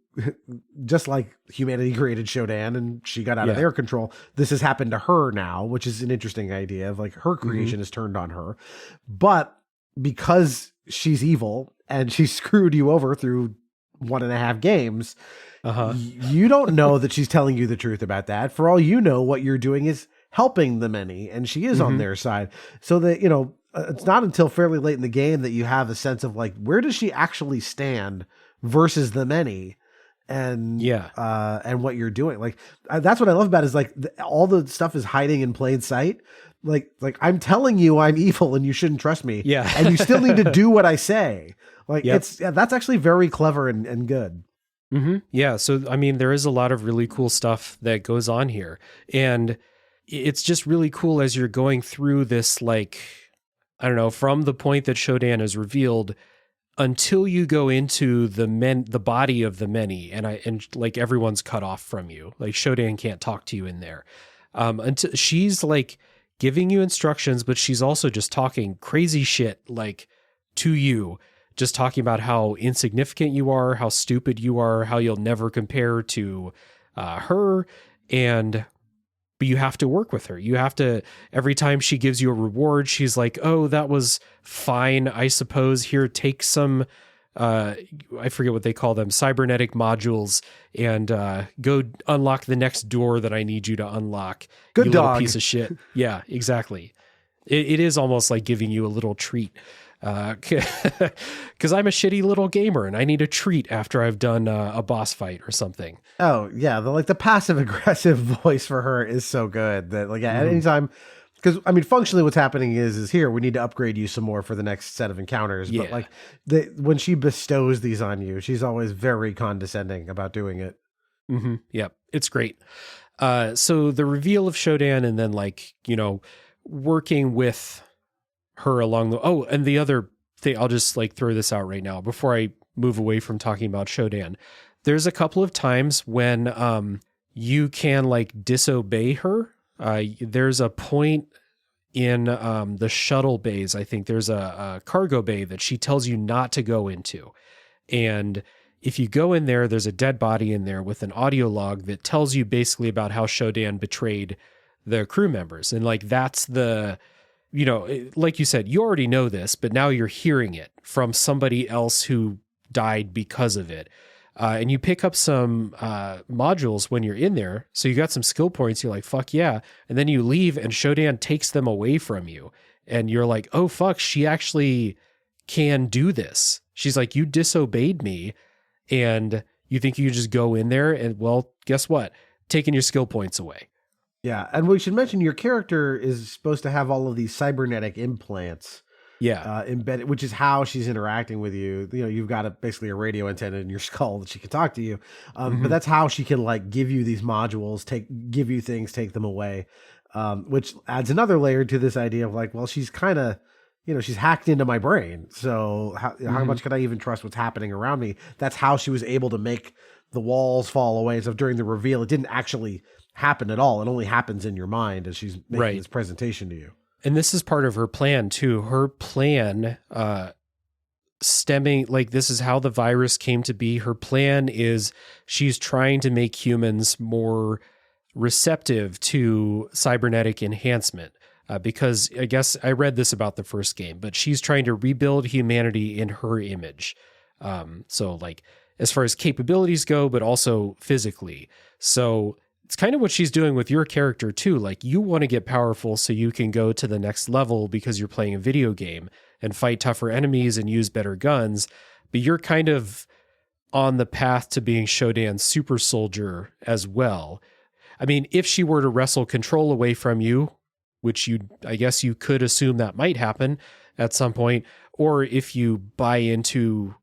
just like humanity created Shodan and she got out of their control. This has happened to her now, which is an interesting idea of like her creation is turned on her. But because she's evil and she screwed you over through 1.5 games, you don't know that she's telling you the truth about that. For all you know, what you're doing is helping the many, and she is on their side. So that, you know, it's not until fairly late in the game that you have a sense of like, where does she actually stand versus the many? and what you're doing. Like that's what I love about it, is like all the stuff is hiding in plain sight. Like I'm telling you I'm evil and you shouldn't trust me. Yeah. And you still need to do what I say. Like that's actually very clever and good. Mm-hmm. Yeah. So, I mean, there is a lot of really cool stuff that goes on here. And it's just really cool as you're going through this, like, I don't know, from the point that Shodan is revealed until you go into the body of the many, and like everyone's cut off from you. Like Shodan can't talk to you in there. Until she's like giving you instructions, but she's also just talking crazy shit like to you, just talking about how insignificant you are, how stupid you are, how you'll never compare to her, but you have to work with her. You have to, every time she gives you a reward, she's like, oh, that was fine, I suppose. Here, take some, I forget what they call them, cybernetic modules, and go unlock the next door that I need you to unlock. Good you dog. Little piece of shit. Yeah, exactly. It is almost like giving you a little treat. Because I'm a shitty little gamer and I need a treat after I've done a boss fight or something. Oh yeah, the passive aggressive voice for her is so good that like at any time, because I mean functionally what's happening is here we need to upgrade you some more for the next set of encounters. But like when she bestows these on you, she's always very condescending about doing it. Mm-hmm. Yep, it's great. So the reveal of Shodan, and then like working with her along and the other thing, I'll just like throw this out right now before I move away from talking about Shodan. There's a couple of times when you can like disobey her. There's a point in the shuttle bays. I think there's a cargo bay that she tells you not to go into. And if you go in there, there's a dead body in there with an audio log that tells you basically about how Shodan betrayed the crew members. And like, that's the, like you said, you already know this, but now you're hearing it from somebody else who died because of it. And you pick up some modules when you're in there. So you got some skill points. You're like, fuck yeah. And then you leave and Shodan takes them away from you. And you're like, oh, fuck, she actually can do this. She's like, you disobeyed me. And you think you just go in there and, well, guess what? Taking your skill points away. Yeah, and we should mention your character is supposed to have all of these cybernetic implants. Yeah, embedded, which is how she's interacting with you. You've got basically a radio antenna in your skull that she can talk to you. But that's how she can like give you these modules, give you things, take them away. Which adds another layer to this idea of like, well, she's kind of, she's hacked into my brain. So how much could I even trust what's happening around me? That's how she was able to make the walls fall away. So during the reveal, it didn't actually happen at all. It only happens in your mind as she's making this presentation to you. And this is part of her plan too. Her plan, stemming, like this is how the virus came to be. Her plan is she's trying to make humans more receptive to cybernetic enhancement. Because I guess I read this about the first game, but she's trying to rebuild humanity in her image. So like as far as capabilities go, but also physically. So it's kind of what she's doing with your character too. Like you want to get powerful so you can go to the next level because you're playing a video game and fight tougher enemies and use better guns. But you're kind of on the path to being Shodan's super soldier as well. I mean, if she were to wrestle control away from you, which I guess you could assume that might happen at some point, or if you buy into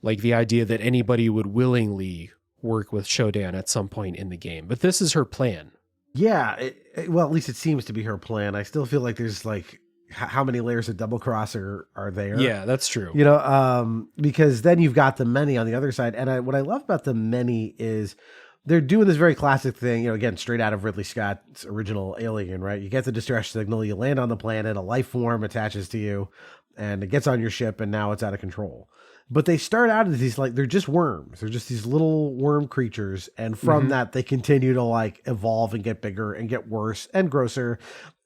like the idea that anybody would willingly work with Shodan at some point in the game. But this is her plan. Yeah, well, at least it seems to be her plan. I still feel like there's like, how many layers of double cross are there? Yeah, that's true. Because then you've got the many on the other side. And what I love about the many is they're doing this very classic thing, again, straight out of Ridley Scott's original Alien, right? You get the distress signal, you land on the planet, a life form attaches to you, and it gets on your ship, and now it's out of control. But they start out as these, like, they're just worms. They're just these little worm creatures. And from that, they continue to, like, evolve and get bigger and get worse and grosser.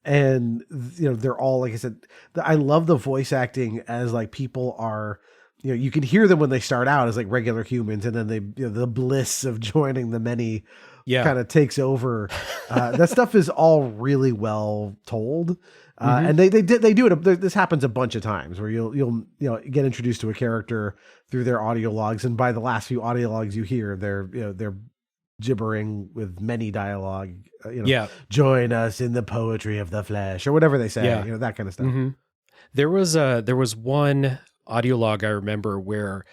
And, they're all, like I said, I love the voice acting as, like, people are, you can hear them when they start out as, like, regular humans. And then they, the bliss of joining the many kind of takes over. That stuff is all really well told. And they do it. This happens a bunch of times where you'll get introduced to a character through their audio logs, and by the last few audio logs you hear, they're gibbering with many dialogue. Join us in the poetry of the flesh, or whatever they say. That kind of stuff. There was one audio log I remember where,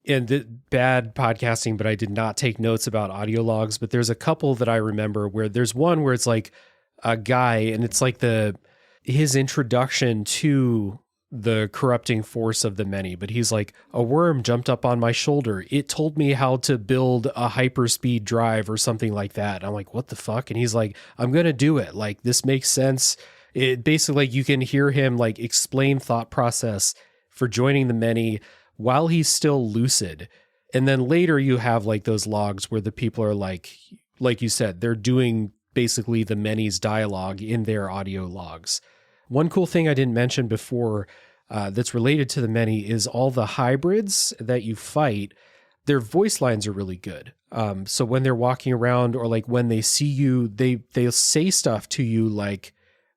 and bad podcasting, but I did not take notes about audio logs. But there's a couple that I remember where there's one where it's like a guy, and it's like his introduction to the corrupting force of the many. But he's like, a worm jumped up on my shoulder. It told me how to build a hyperspeed drive or something like that. And I'm like, what the fuck? And he's like, I'm gonna do it. Like, this makes sense. It basically, you can hear him like explain thought process for joining the many while he's still lucid. And then later you have like those logs where the people are like you said, they're doing basically the many's dialogue in their audio logs. One cool thing I didn't mention before that's related to the many is all the hybrids that you fight, their voice lines are really good. So when they're walking around or like when they see you, they'll say stuff to you like,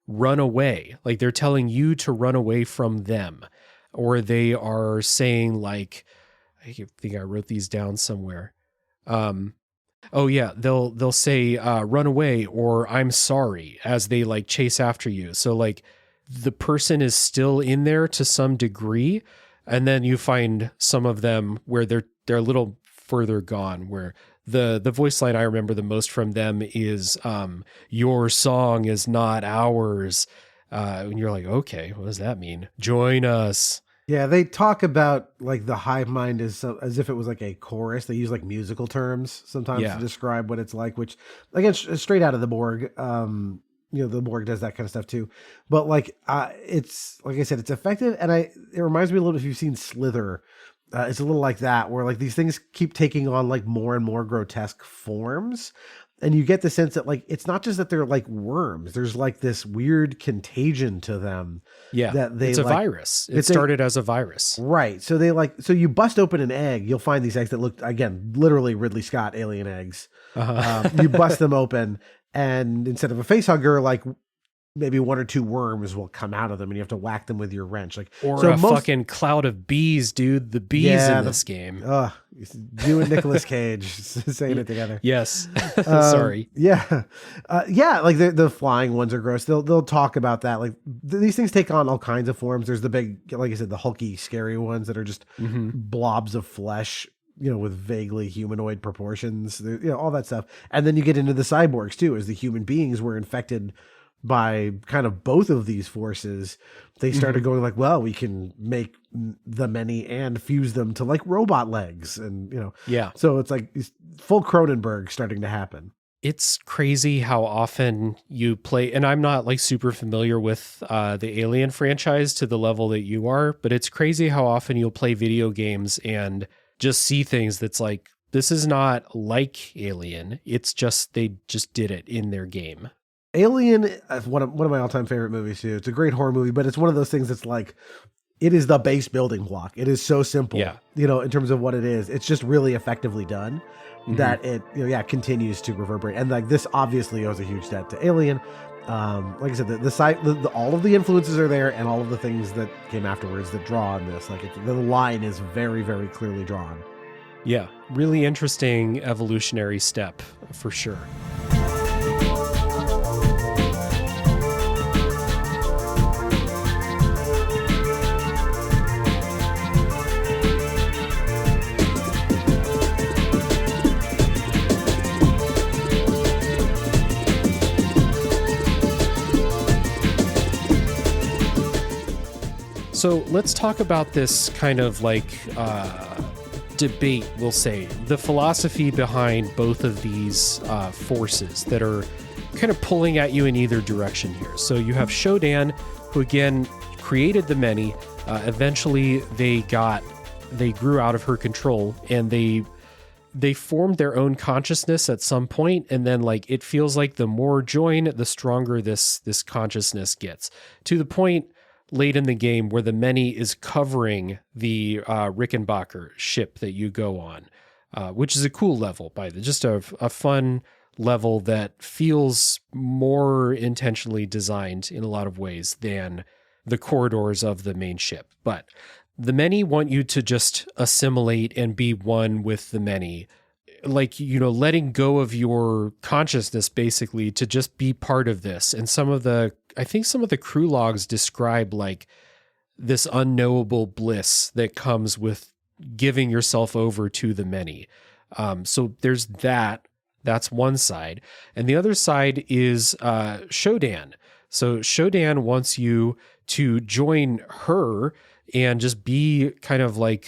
run away. Like they're telling you to run away from them. Or they are saying like, I think I wrote these down somewhere. They'll say run away or I'm sorry as they like chase after you. So like the person is still in there to some degree, and then you find some of them where they're a little further gone, where the voice line I remember the most from them is your song is not ours. And you're like, okay, what does that mean? Join us. Yeah, they talk about like the hive mind as if it was like a chorus. They use like musical terms sometimes to describe what it's like, which again, straight out of the Borg. The Borg does that kind of stuff too. But like, it's like I said, it's effective, and it reminds me a little. If you've seen Slither, it's a little like that, where like these things keep taking on like more and more grotesque forms. And you get the sense that like, it's not just that they're like worms. There's like this weird contagion to them. Yeah. That it's a virus. It started as a virus. Right. So so you bust open an egg, you'll find these eggs that look, again, literally Ridley Scott alien eggs. You bust them open, and instead of a face hugger, like maybe one or two worms will come out of them, and you have to whack them with your wrench. Like, or so fucking cloud of bees, dude. The bees in this game. You and Nicolas Cage saying it together. Yes. Sorry. Yeah. Like the flying ones are gross. They'll talk about that. Like these things take on all kinds of forms. There's the big, like I said, the hulky, scary ones that are just blobs of flesh, with vaguely humanoid proportions, all that stuff. And then you get into the cyborgs too, as the human beings were infected by kind of both of these forces. They started going like, well, we can make the many and fuse them to like robot legs. And, so it's like full Cronenberg starting to happen. It's crazy how often you play, and I'm not like super familiar with the Alien franchise to the level that you are, but it's crazy how often you'll play video games and just see things that's like, this is not like Alien. It's just, they just did it in their game. Alien is one of my all-time favorite movies too. It's a great horror movie, but it's one of those things that's like, it is the base building block. It is so simple, in terms of what it is. It's just really effectively done that it, continues to reverberate. And like this obviously owes a huge debt to Alien. Like I said, the all of the influences are there, and all of the things that came afterwards that draw on this. Like the line is very, very clearly drawn. Yeah, really interesting evolutionary step for sure. So let's talk about this kind of like debate, we'll say, the philosophy behind both of these forces that are kind of pulling at you in either direction here. So you have Shodan, who again created the many. Eventually they grew out of her control, and they formed their own consciousness at some point, and then like it feels like the more join, the stronger this consciousness gets, to the point late in the game where the many is covering the Rickenbacker ship that you go on, which is a cool level, just a fun level that feels more intentionally designed in a lot of ways than the corridors of the main ship. But the many want you to just assimilate and be one with the many. Like, letting go of your consciousness basically to just be part of this. And I think some of the crew logs describe like this unknowable bliss that comes with giving yourself over to the many. So there's that. That's one side. And the other side is SHODAN. So SHODAN wants you to join her and just be kind of like,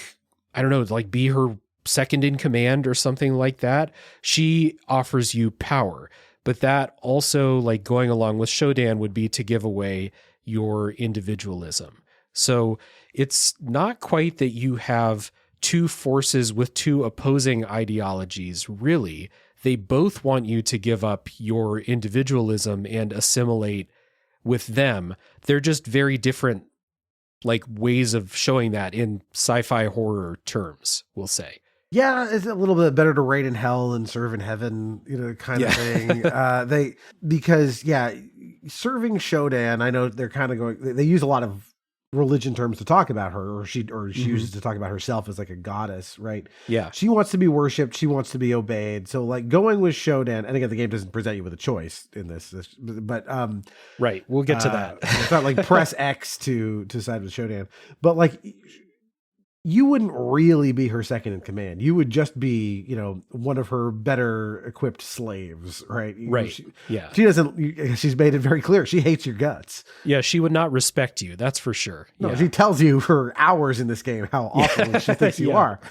I don't know, like be her second in command or something like that. She offers you power, but that also, like, going along with SHODAN would be to give away your individualism. So it's not quite that you have two forces with two opposing ideologies, really. They both want you to give up your individualism and assimilate with them. They're just very different, like, ways of showing that in sci-fi horror terms, we'll say. Yeah, it's a little bit better to reign in hell than serve in heaven, kind of thing. Because serving SHODAN, I know they're kind of going, they use a lot of religion terms to talk about her, or she uses to talk about herself as like a goddess, right? Yeah. She wants to be worshipped. She wants to be obeyed. So like going with SHODAN, and again, the game doesn't present you with a choice in this but right. We'll get to that. It's not like press X to side with SHODAN, but like, you wouldn't really be her second in command. You would just be, one of her better equipped slaves, right? Right. She doesn't, she's made it very clear. She hates your guts. Yeah. She would not respect you. That's for sure. No, she tells you for hours in this game how awful she thinks you are.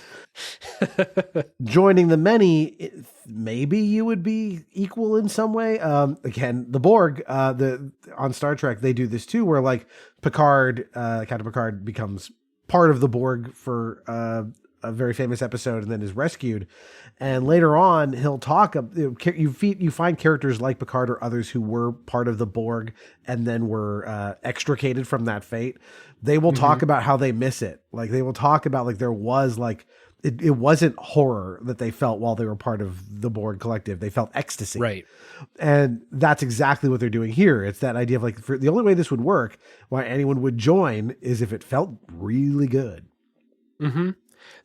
Joining the many, maybe you would be equal in some way. Again, the Borg, on Star Trek, they do this too, where like Captain Picard becomes part of the Borg for a very famous episode and then is rescued. And later on, he'll talk, you find characters like Picard or others who were part of the Borg and then were extricated from that fate. They will talk about how they miss it. Like they will talk about like there was like, it wasn't horror that they felt while they were part of the Borg collective. They felt ecstasy. Right. And that's exactly what they're doing here. It's that idea of like, the only way this would work, why anyone would join, is if it felt really good. Mm-hmm.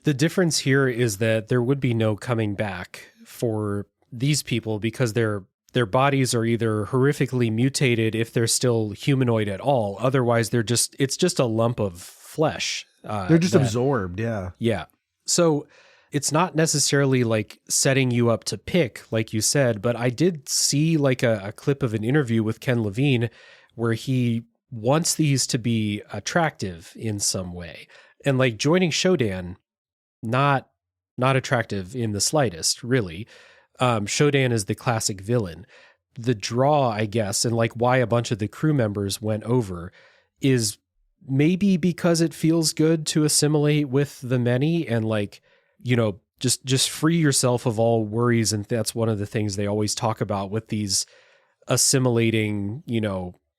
The difference here is that there would be no coming back for these people because their bodies are either horrifically mutated if they're still humanoid at all. Otherwise, it's just a lump of flesh. They're just absorbed. Yeah. Yeah. So it's not necessarily like setting you up to pick, like you said, but I did see like a clip of an interview with Ken Levine where he wants these to be attractive in some way. And like joining SHODAN, not attractive in the slightest, really. SHODAN is the classic villain. The draw, I guess, and like why a bunch of the crew members went over is maybe because it feels good to assimilate with the many and like, just free yourself of all worries. And that's one of the things they always talk about with these assimilating,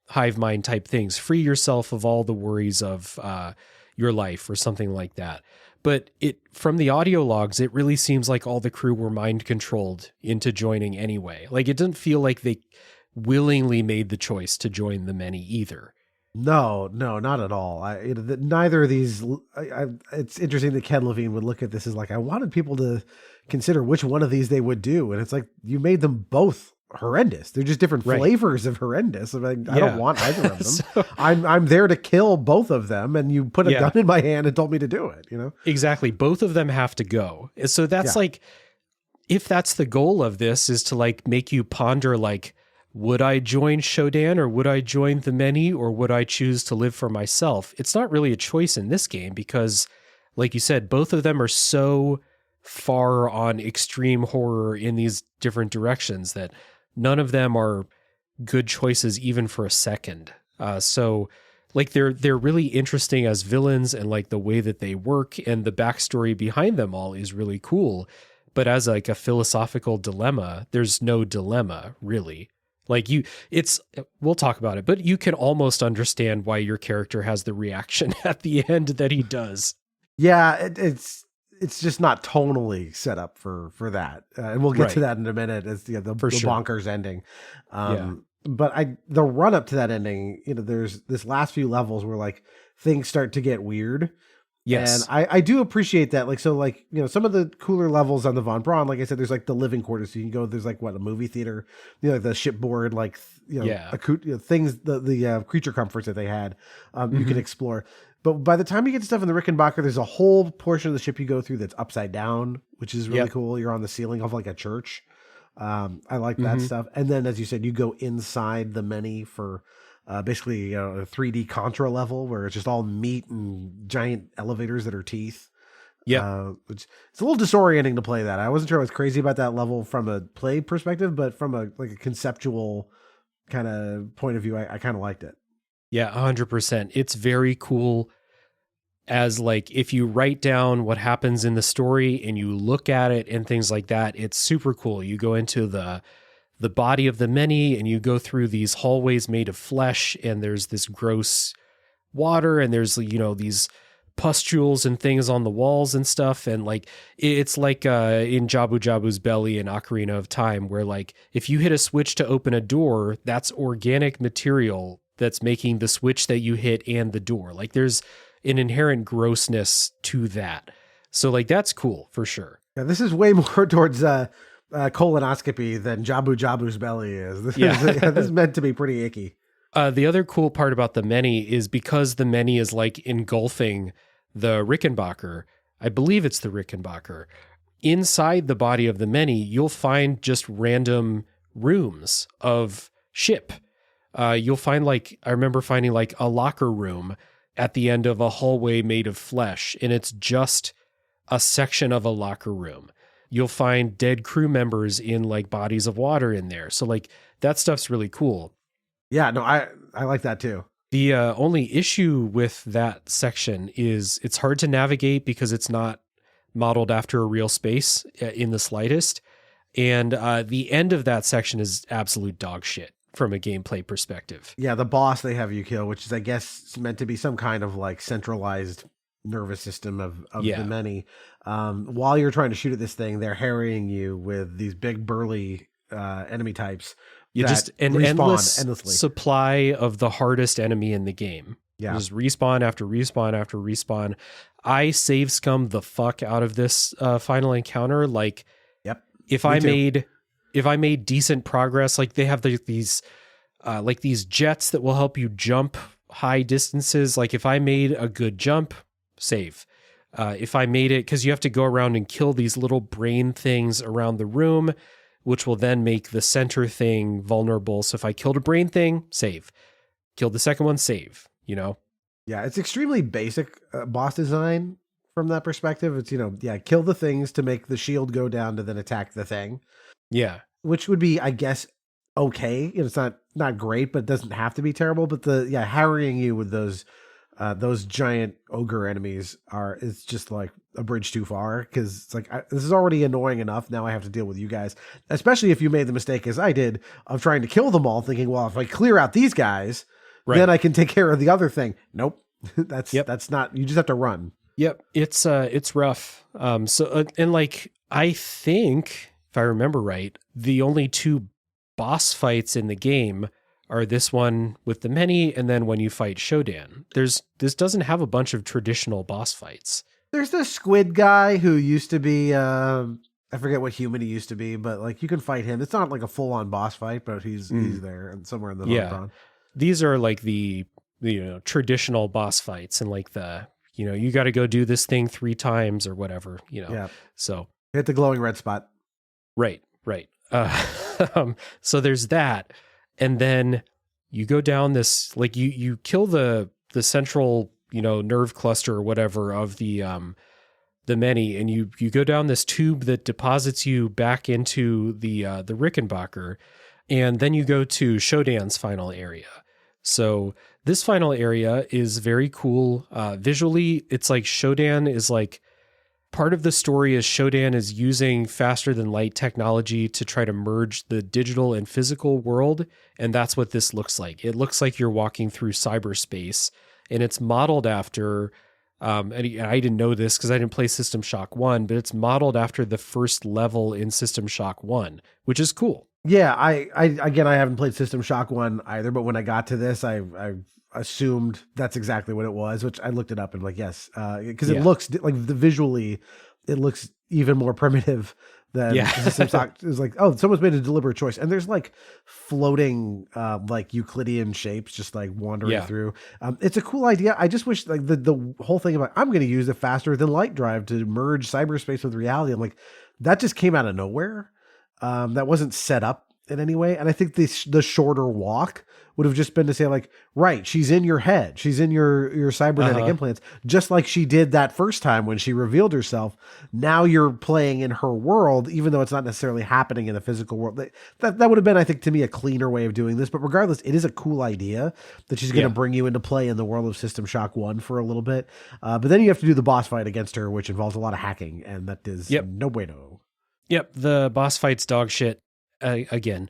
hive mind type things. Free yourself of all the worries of your life or something like that. But from the audio logs, it really seems like all the crew were mind controlled into joining anyway. Like it didn't feel like they willingly made the choice to join the many either. No, not at all. Neither of these. It's interesting that Ken Levine would look at this as like, I wanted people to consider which one of these they would do, and it's like you made them both horrendous. They're just different flavors of horrendous. I don't want either of them. So, I'm there to kill both of them, and you put a gun in my hand and told me to do it. Exactly. Both of them have to go. So that's like, if that's the goal of this, is to like make you ponder like, would I join SHODAN or would I join the many or would I choose to live for myself? It's not really a choice in this game because, like you said, both of them are so far on extreme horror in these different directions that none of them are good choices even for a second. So like they're really interesting as villains and like the way that they work and the backstory behind them all is really cool. But as like a philosophical dilemma, there's no dilemma really. Like we'll talk about it, but you can almost understand why your character has the reaction at the end that he does. Yeah, it's just not tonally set up for that. And we'll get to that in a minute as the bonkers ending. But the run up to that ending, there's this last few levels where like things start to get weird. Yes. And I do appreciate that. Like, so like, some of the cooler levels on the Von Braun, like I said, there's like the living quarters. So you can go, there's like a movie theater, like the shipboard, like, things, the creature comforts that they had, you can explore. But by the time you get to stuff in the Rickenbacker, there's a whole portion of the ship you go through that's upside down, which is really cool. You're on the ceiling of like a church. I like that stuff. And then, as you said, you go inside the many for basically a 3D Contra level where it's just all meat and giant elevators that are teeth. Which it's a little disorienting to play that. I wasn't sure I was crazy about that level from a play perspective, but from a conceptual kind of point of view, I kind of liked it. Yeah, 100%. It's very cool as like if you write down what happens in the story and you look at it and things like that, it's super cool. You go into the body of the many and you go through these hallways made of flesh and there's this gross water and there's, these pustules and things on the walls and stuff. And like, it's like in Jabu Jabu's belly in Ocarina of Time, where like, if you hit a switch to open a door, that's organic material that's making the switch that you hit and the door. Like there's an inherent grossness to that. So like, that's cool for sure. Yeah, this is way more towards colonoscopy than Jabu Jabu's belly is. This is meant to be pretty icky. The other cool part about the many is because the many is like engulfing the Rickenbacker. I believe it's the Rickenbacker. Inside the body of the many, you'll find just random rooms of ship. You'll find I remember finding like a locker room at the end of a hallway made of flesh, and it's just a section of a locker room. You'll find dead crew members in like bodies of water in there. So like that stuff's really cool. Yeah, no, I like that too. The only issue with that section is it's hard to navigate because it's not modeled after a real space in the slightest. And the end of that section is absolute dog shit from a gameplay perspective. Yeah, the boss they have you kill, which is, I guess, meant to be some kind of like centralized nervous system of the many. While you're trying to shoot at this thing, they're harrying you with these big burly enemy types. You just an endless supply of the hardest enemy in the game. Yeah, just respawn after respawn after respawn. I save scum the fuck out of this final encounter. Like, if I made decent progress, like they have these jets that will help you jump high distances. Like if I made a good jump, save. If I made it, because you have to go around and kill these little brain things around the room, which will then make the center thing vulnerable. So if I killed a brain thing, save. Killed the second one, save. Yeah, it's extremely basic boss design from that perspective. It's, kill the things to make the shield go down to then attack the thing. Yeah. Which would be, I guess, okay. It's not great, but it doesn't have to be terrible. But harrying you with those giant ogre enemies is just like a bridge too far, because it's like, this is already annoying enough. Now I have to deal with you guys, especially if you made the mistake, as I did, of trying to kill them all, thinking, well, if I clear out these guys, then I can take care of the other thing. Nope. That's not, you just have to run. Yep. It's rough. I think, if I remember right, the only two boss fights in the game are this one with the many, and then when you fight Shodan. This doesn't have a bunch of traditional boss fights. There's this squid guy who used to be, I forget what human he used to be, but like you can fight him. It's not like a full on boss fight, but he's there and somewhere in the background. These are like the traditional boss fights, and like you got to go do this thing 3 times or whatever, Yeah. So hit the glowing red spot. Right. So there's that. And then you go down this, like you kill the central, nerve cluster or whatever of the many, and you go down this tube that deposits you back into the Rickenbacker, and then you go to Shodan's final area. So this final area is very cool. Visually, it's like Shodan is like, part of the story is Shodan is using faster than light technology to try to merge the digital and physical world. And that's what this looks like. It looks like you're walking through cyberspace, and it's modeled after And I didn't know this because I didn't play System Shock 1, but it's modeled after the first level in System Shock 1, which is cool. Yeah, I again, I haven't played System Shock 1 either, but when I got to this, I assumed that's exactly what it was, which I looked it up and like, yes, because it looks like visually, it looks even more primitive than System Shock. It was like, oh, someone's made a deliberate choice. And there's like floating, like Euclidean shapes just like wandering through. It's a cool idea. I just wish like the whole thing about, I'm going to use the faster than light drive to merge cyberspace with reality. I'm like, that just came out of nowhere. That wasn't set up in any way. And I think the shorter walk would have just been to say like, right, she's in your head. She's in your cybernetic implants, just like she did that first time when she revealed herself. Now you're playing in her world, even though it's not necessarily happening in the physical world. That would have been, I think, to me, a cleaner way of doing this. But regardless, it is a cool idea that she's going to bring you into play in the world of System Shock 1 for a little bit. But then you have to do the boss fight against her, which involves a lot of hacking. And that is no bueno. Yep, the boss fight's dog shit again.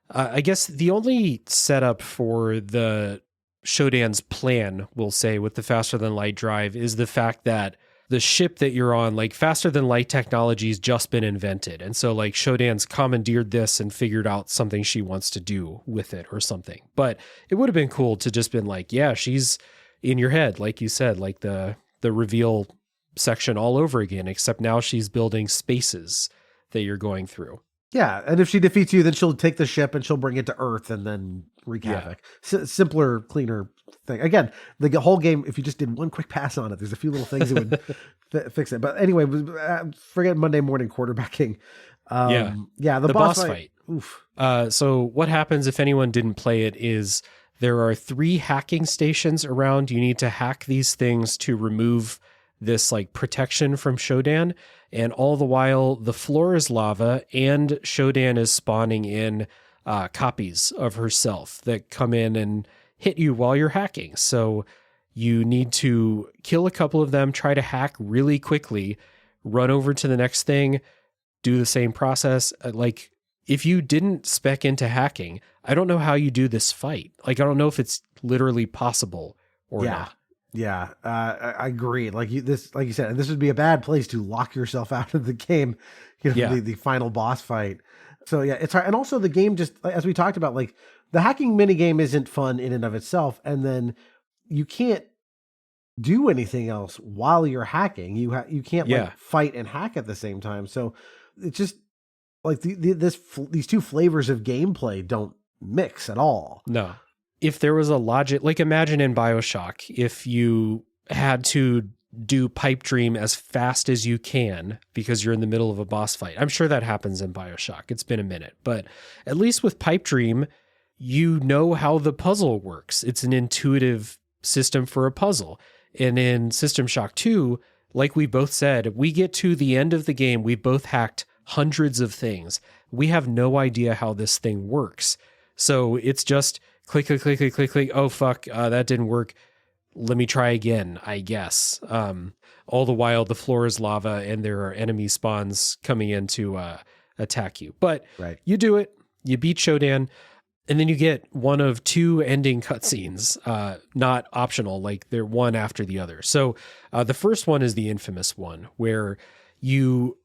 I guess the only setup for the Shodan's plan, we'll say, with the faster than light drive is the fact that the ship that you're on, like faster than light technology's just been invented. And so like Shodan's commandeered this and figured out something she wants to do with it or something. But it would have been cool to just been like, yeah, she's in your head, like you said, like the reveal section all over again, except now she's building spaces that you're going through. Yeah, and if she defeats you, then she'll take the ship and she'll bring it to Earth and then wreak havoc. Simpler, cleaner thing. Again, the whole game, if you just did one quick pass on it, there's a few little things that would fix it. But anyway, forget Monday morning quarterbacking. The boss fight. Oof. So what happens if anyone didn't play it is there are 3 hacking stations around. You need to hack these things to remove this like protection from Shodan. And all the while, the floor is lava, and Shodan is spawning in copies of herself that come in and hit you while you're hacking. So you need to kill a couple of them, try to hack really quickly, run over to the next thing, do the same process. Like, if you didn't spec into hacking, I don't know how you do this fight. Like, I don't know if it's literally possible or not. Yeah, I agree. Like you said, and this would be a bad place to lock yourself out of the game. The final boss fight. So yeah, it's hard. And also the game, just as we talked about, like the hacking mini game isn't fun in and of itself, and then you can't do anything else while you're hacking. You can't like fight and hack at the same time. So it's just like these two flavors of gameplay don't mix at all. No. If there was a logic, like imagine in Bioshock, if you had to do pipe dream as fast as you can because you're in the middle of a boss fight. I'm sure that happens in Bioshock. It's been a minute, but at least with pipe dream, you know how the puzzle works. It's an intuitive system for a puzzle. And in System Shock 2, like we both said, we get to the end of the game, we both hacked hundreds of things. We have no idea how this thing works. So it's just click, click, click, click, click, click. Oh, fuck, that didn't work. Let me try again, I guess. All the while, the floor is lava and there are enemy spawns coming in to attack you. But you do it. You beat Shodan. And then you get one of 2 ending cutscenes, not optional, like they're one after the other. So the first one is the infamous one where you're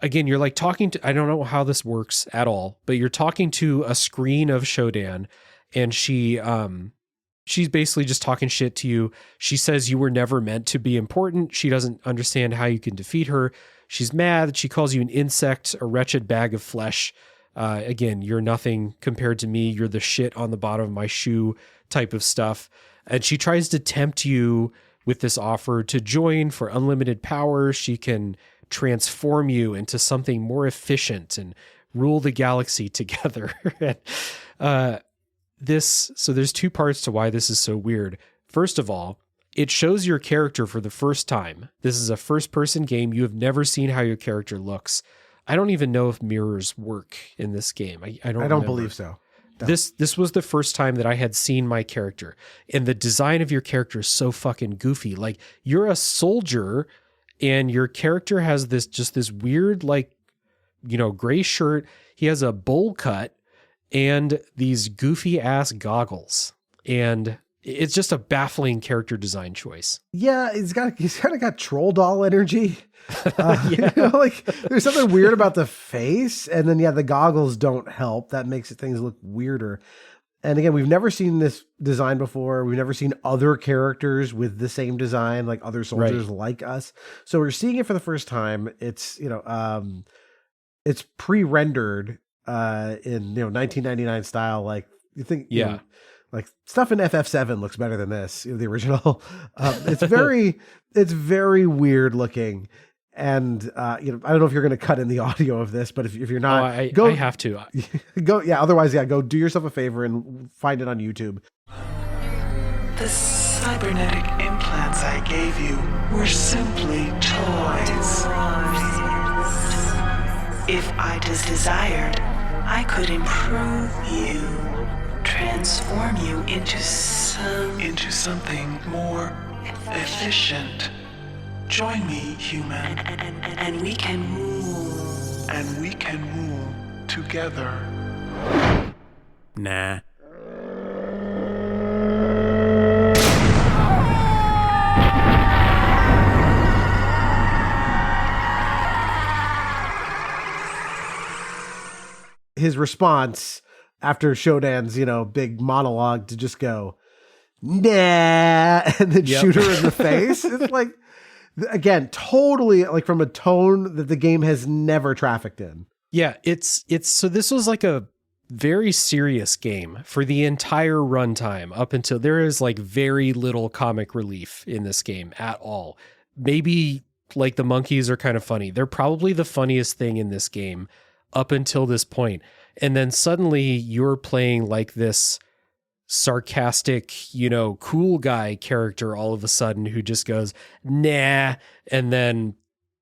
like talking to, I don't know how this works at all, but you're talking to a screen of Shodan, and she's basically just talking shit to you. She says you were never meant to be important. She doesn't understand how you can defeat her. She's mad. She calls you an insect, a wretched bag of flesh. Again, you're nothing compared to me. You're the shit on the bottom of my shoe type of stuff. And she tries to tempt you with this offer to join for unlimited power. She can transform you into something more efficient and rule the galaxy together. So there's 2 parts to why this is so weird. First of all, it shows your character for the first time. This is a first-person game. You have never seen how your character looks. I don't even know if mirrors work in this game. I don't believe so. No. This was the first time that I had seen my character, and the design of your character is so fucking goofy. Like, you're a soldier and your character has this weird, like, gray shirt. He has a bowl cut and these goofy ass goggles. And it's just a baffling character design choice. Yeah, he's kind of got troll doll energy. Like there's something weird about the face, and then the goggles don't help. That makes things look weirder. And again, we've never seen this design before. We've never seen other characters with the same design, like other soldiers like us. So we're seeing it for the first time. It's it's pre-rendered in 1999 style. Like you think, like stuff in FF7 looks better than this, the original. It's very weird looking. And I don't know if you're going to cut in the audio of this, but if you're not, I have to go. Yeah. Otherwise, go do yourself a favor and find it on YouTube. The cybernetic implants I gave you were simply toys. If I desired, I could improve you, transform you into something more efficient. Join me, human. And we can rule. And we can rule together. Nah. His response after Shodan's, big monologue to just go, nah, and then shoot her in the face. It's like, again, totally like from a tone that the game has never trafficked in. Yeah, it's so this was like a very serious game for the entire runtime up until there is like very little comic relief in this game at all. Maybe like the monkeys are kind of funny. They're probably the funniest thing in this game up until this point. And then suddenly you're playing like this sarcastic, cool guy character all of a sudden who just goes, nah, and then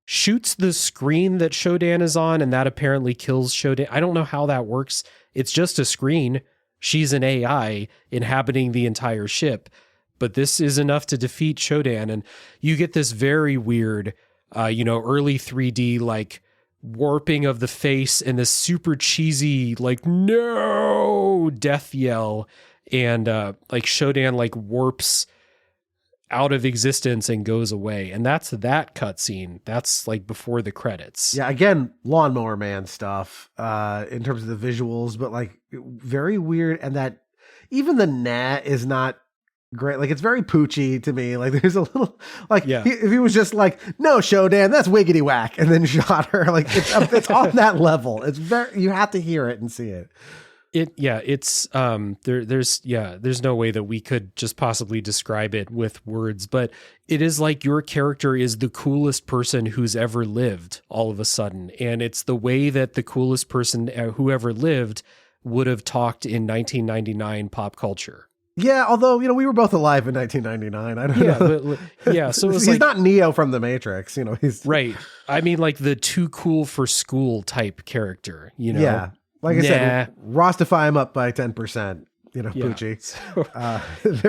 shoots the screen that Shodan is on, and that apparently kills Shodan. I don't know how that works. It's just a screen. She's an AI inhabiting the entire ship, but this is enough to defeat Shodan, and you get this very weird, early 3D, like, warping of the face and this super cheesy, like, no death yell. And like Shodan like warps out of existence and goes away. And that's that cutscene. That's like before the credits. Yeah, again, Lawnmower Man stuff in terms of the visuals, but like very weird. And that even the nah is not great. Like it's very poochy to me. Like there's a little like if he was just like, no, Shodan, that's wiggity whack, and then shot her. Like it's on that level. It's very, you have to hear it and see it. There's no way that we could just possibly describe it with words, but it is like your character is the coolest person who's ever lived all of a sudden. And it's the way that the coolest person who ever lived would have talked in 1999 pop culture. Yeah, although, we were both alive in 1999. I don't know. But, so he's not Neo from the Matrix, he's right. I mean, like the too cool for school type character, Yeah. Like I said, Rostify him up by 10%, Poochie. So,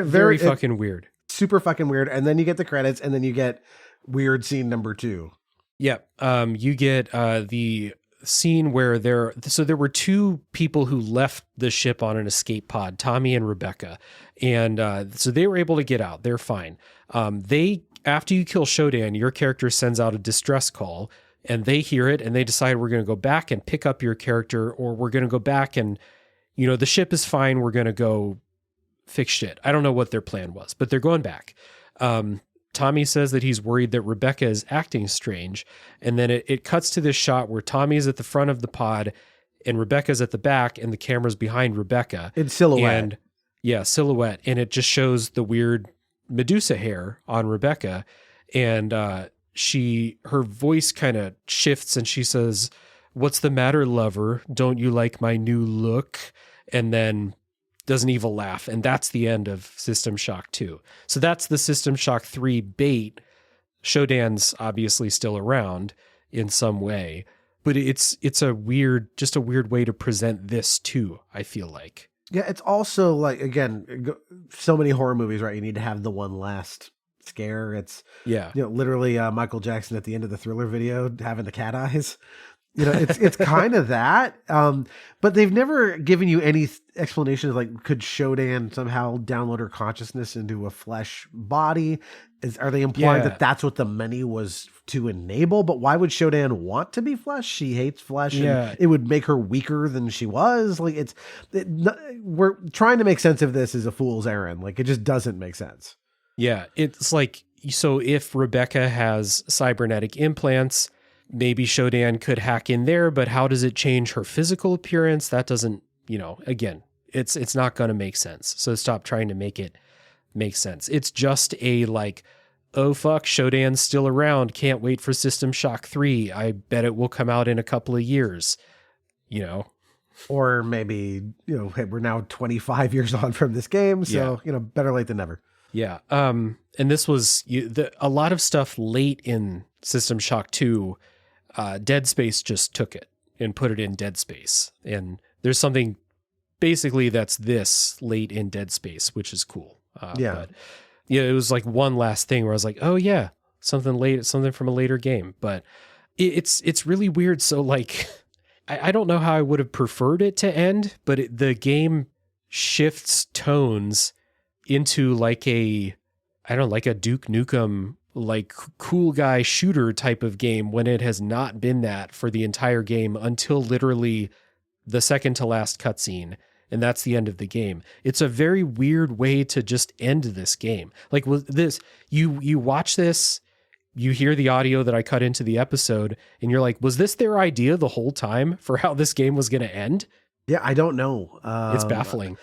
very fucking weird. Super fucking weird. And then you get the credits, and then you get weird scene number 2. Yeah. You get the scene where there were two people who left the ship on an escape pod, Tommy and Rebecca. And so they were able to get out. They're fine. After you kill Shodan, your character sends out a distress call. And they hear it and they decide we're going to go back and pick up your character, or we're going to go back and, the ship is fine. We're going to go fix shit. I don't know what their plan was, but they're going back. Tommy says that he's worried that Rebecca is acting strange. And then it cuts to this shot where Tommy is at the front of the pod and Rebecca's at the back and the camera's behind Rebecca. In silhouette. And silhouette. And it just shows the weird Medusa hair on Rebecca. And, her voice kind of shifts and she says, "What's the matter, lover? Don't you like my new look?" And then does an evil laugh. And that's the end of System Shock 2. So that's the System Shock 3 bait. Shodan's obviously still around in some way, but it's a weird way to present this too, I feel like. Yeah, it's also like, again, so many horror movies, right? You need to have the one last scare. It's literally Michael Jackson at the end of the Thriller video having the cat eyes. You know, it's kind of that. But they've never given you any explanation of like, could Shodan somehow download her consciousness into a flesh body? Are they implying that that's what the many was to enable? But why would Shodan want to be flesh? She hates flesh. Yeah. And it would make her weaker than she was. Like we're trying to make sense of this as a fool's errand. Like it just doesn't make sense. Yeah. It's like, so if Rebecca has cybernetic implants, maybe Shodan could hack in there, but how does it change her physical appearance? That doesn't, again, it's not going to make sense. So stop trying to make it make sense. It's just a like, oh fuck, Shodan's still around. Can't wait for System Shock 3. I bet it will come out in a couple of years, Or maybe, hey, we're now 25 years on from this game. So, better late than never. Yeah. And this was a lot of stuff late in System Shock 2. Dead Space just took it and put it in Dead Space. And there's something basically that's this late in Dead Space, which is cool. But it was like one last thing where I was like, oh yeah, something from a later game. But it's really weird. So like, I don't know how I would have preferred it to end, but the game shifts tones into like a Duke Nukem, like cool guy shooter type of game when it has not been that for the entire game until literally the second to last cutscene. And that's the end of the game. It's a very weird way to just end this game. Like with this, you watch this, you hear the audio that I cut into the episode, and you're like, was this their idea the whole time for how this game was going to end? Yeah, I don't know. It's baffling.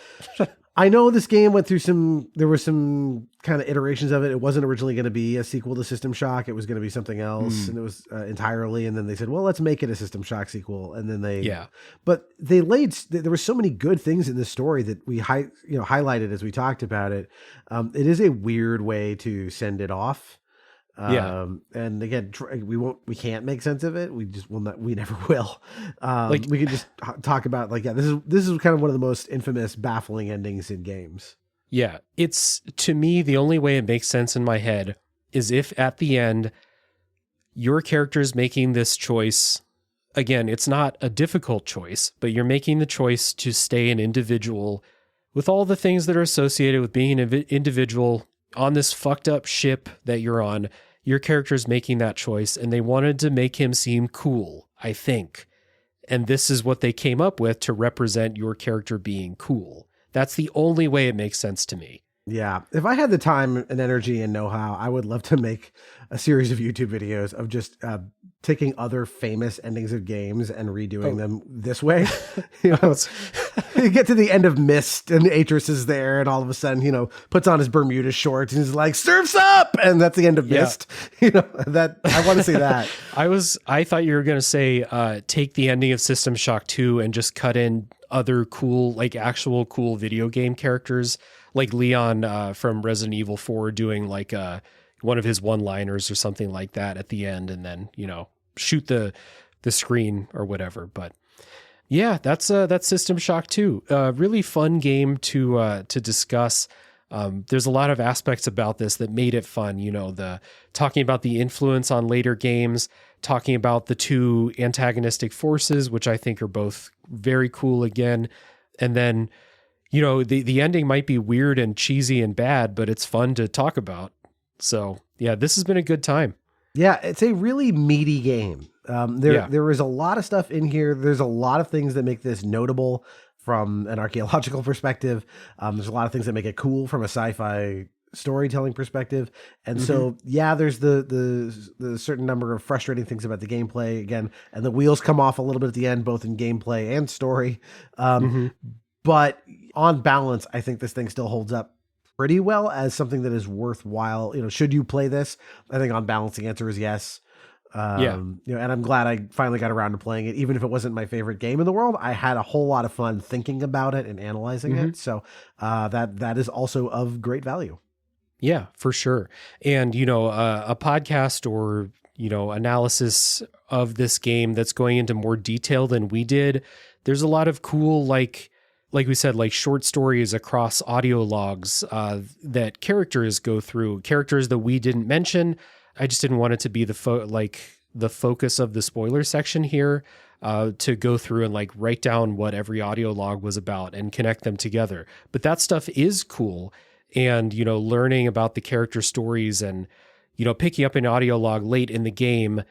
I know this game went through there were some kind of iterations of it. It wasn't originally going to be a sequel to System Shock. It was going to be something else, and it was entirely. And then they said, well, let's make it a System Shock sequel. And then but there were so many good things in this story that we highlighted as we talked about it. It is a weird way to send it off. And again, we can't make sense of it. We never will. We can just talk about this is kind of one of the most infamous, baffling endings in games. Yeah. It's, to me, the only way it makes sense in my head is if at the end your character's making this choice. Again, it's not a difficult choice, but you're making the choice to stay an individual with all the things that are associated with being an individual on this fucked up ship that you're on. Your character's making that choice, and they wanted to make him seem cool, I think. And this is what they came up with to represent your character being cool. That's the only way it makes sense to me. Yeah. If I had the time and energy and know-how, I would love to make a series of YouTube videos of just taking other famous endings of games and redoing them this way. You get to the end of Myst and Atreus is there, and all of a sudden, puts on his Bermuda shorts and he's like, "Surf's up!" And that's the end of Myst. That I want to see that. I thought you were going to say, take the ending of System Shock 2 and just cut in other cool, like actual cool video game characters, like Leon from Resident Evil 4 doing like one of his one-liners or something like that at the end, and then, shoot the screen or whatever. But yeah, that's System Shock 2. Really fun game to discuss. There's a lot of aspects about this that made it fun. The talking about the influence on later games, talking about the two antagonistic forces, which I think are both very cool again. And then, the ending might be weird and cheesy and bad, but it's fun to talk about. So yeah, this has been a good time. Yeah, it's a really meaty game. There is a lot of stuff in here. There's a lot of things that make this notable from an archaeological perspective. There's a lot of things that make it cool from a sci-fi storytelling perspective. And so, there's the certain number of frustrating things about the gameplay again, and the wheels come off a little bit at the end, both in gameplay and story. But on balance, I think this thing still holds up pretty well as something that is worthwhile. Should you play this? I think on balance, the answer is yes. And I'm glad I finally got around to playing it. Even if it wasn't my favorite game in the world, I had a whole lot of fun thinking about it and analyzing it. So that is also of great value. Yeah, for sure. And, a podcast or, analysis of this game that's going into more detail than we did. There's a lot of cool, like we said, like short stories across audio logs that characters go through, characters that we didn't mention. I just didn't want it to be the focus of the spoiler section here to go through and like write down what every audio log was about and connect them together. But that stuff is cool. And, you know, learning about the character stories and, you know, picking up an audio log late in the game,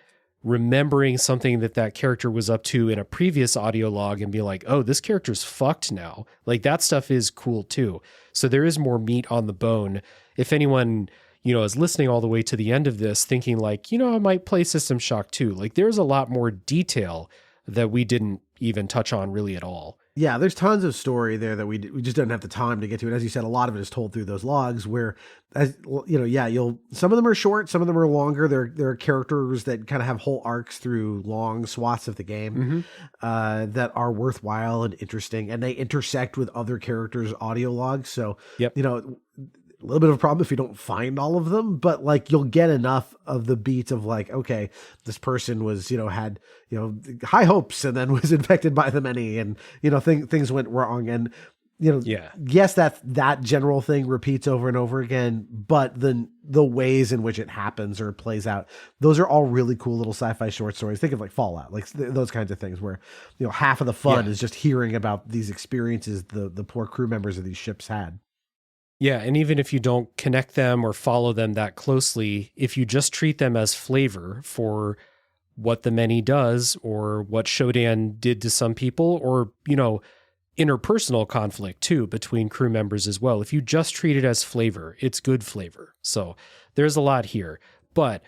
remembering something that character was up to in a previous audio log and be like, oh, this character's fucked now. Like that stuff is cool too. So there is more meat on the bone. If anyone, you know, is listening all the way to the end of this thinking like, you know, I might play System Shock 2. Like there's a lot more detail that we didn't even touch on really at all. Yeah, there's tons of story there that we just didn't have the time to get to. And as you said, a lot of it is told through those logs where, as you know, yeah, some of them are short, some of them are longer. There are characters that kind of have whole arcs through long swaths of the game that are worthwhile and interesting, and they intersect with other characters' audio logs. So, you know, a little bit of a problem if you don't find all of them, but like you'll get enough of the beats of like, okay, this person was, you know, had, you know, high hopes and then was infected by the many, and, you know, things went wrong. And, you know, yes, that general thing repeats over and over again, but the ways in which it happens or plays out, those are all really cool little sci-fi short stories. Think of like Fallout, like those kinds of things where, you know, half of the fun is just hearing about these experiences the poor crew members of these ships had. Yeah, and even if you don't connect them or follow them that closely, if you just treat them as flavor for what the many does or what Shodan did to some people, or, you know, interpersonal conflict too between crew members as well. If you just treat it as flavor, it's good flavor. So there's a lot here. But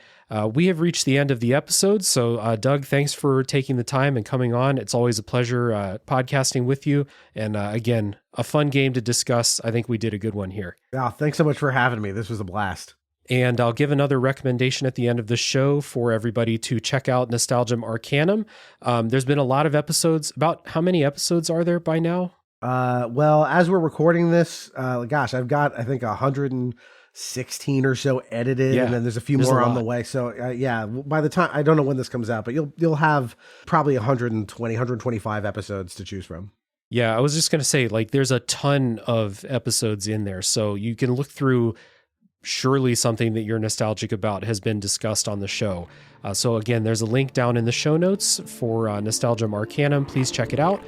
we have reached the end of the episode. So, Doug, thanks for taking the time and coming on. It's always a pleasure podcasting with you. And again, a fun game to discuss. I think we did a good one here. Yeah, thanks so much for having me. This was a blast. And I'll give another recommendation at the end of the show for everybody to check out Nostalgium Arcanum. There's been a lot of episodes. About how many episodes are there by now? Well, as we're recording this, gosh, I've got, I think, 116 or so edited, and then there's a few more on the way. So yeah, by the time, I don't know when this comes out, but you'll have probably 120, 125 episodes to choose from. Yeah, I was just going to say, like, there's a ton of episodes in there, so you can look through. Surely something that you're nostalgic about has been discussed on the show. So again, there's a link down in the show notes for Nostalgium Arcanum. Please check it out.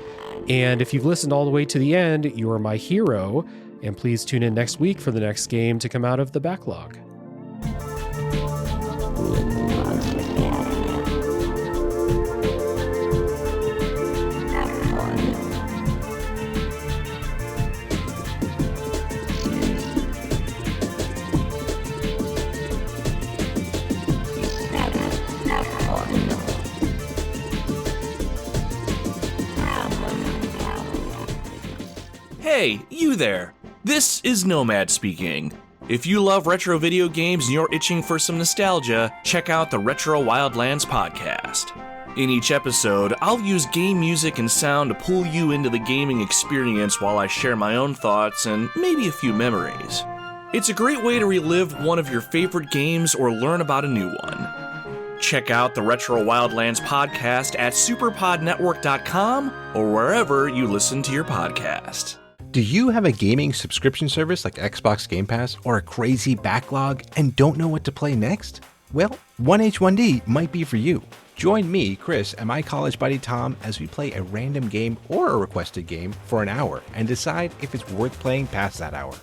And if you've listened all the way to the end, you are my hero. And please tune in next week for the next game to come out of the backlog. Hey, you there! This is Nomad speaking. If you love retro video games and you're itching for some nostalgia, check out the Retro Wildlands podcast. In each episode, I'll use game music and sound to pull you into the gaming experience while I share my own thoughts and maybe a few memories. It's a great way to relive one of your favorite games or learn about a new one. Check out the Retro Wildlands podcast at superpodnetwork.com or wherever you listen to your podcast. Do you have a gaming subscription service like Xbox Game Pass or a crazy backlog and don't know what to play next? Well, 1H1D might be for you. Join me, Chris, and my college buddy Tom as we play a random game or a requested game for an hour and decide if it's worth playing past that hour.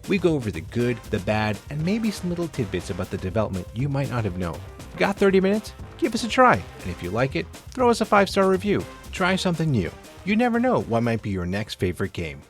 We go over the good, the bad, and maybe some little tidbits about the development you might not have known. Got 30 minutes? Give us a try, and if you like it, throw us a 5-star review. Try something new. You never know what might be your next favorite game.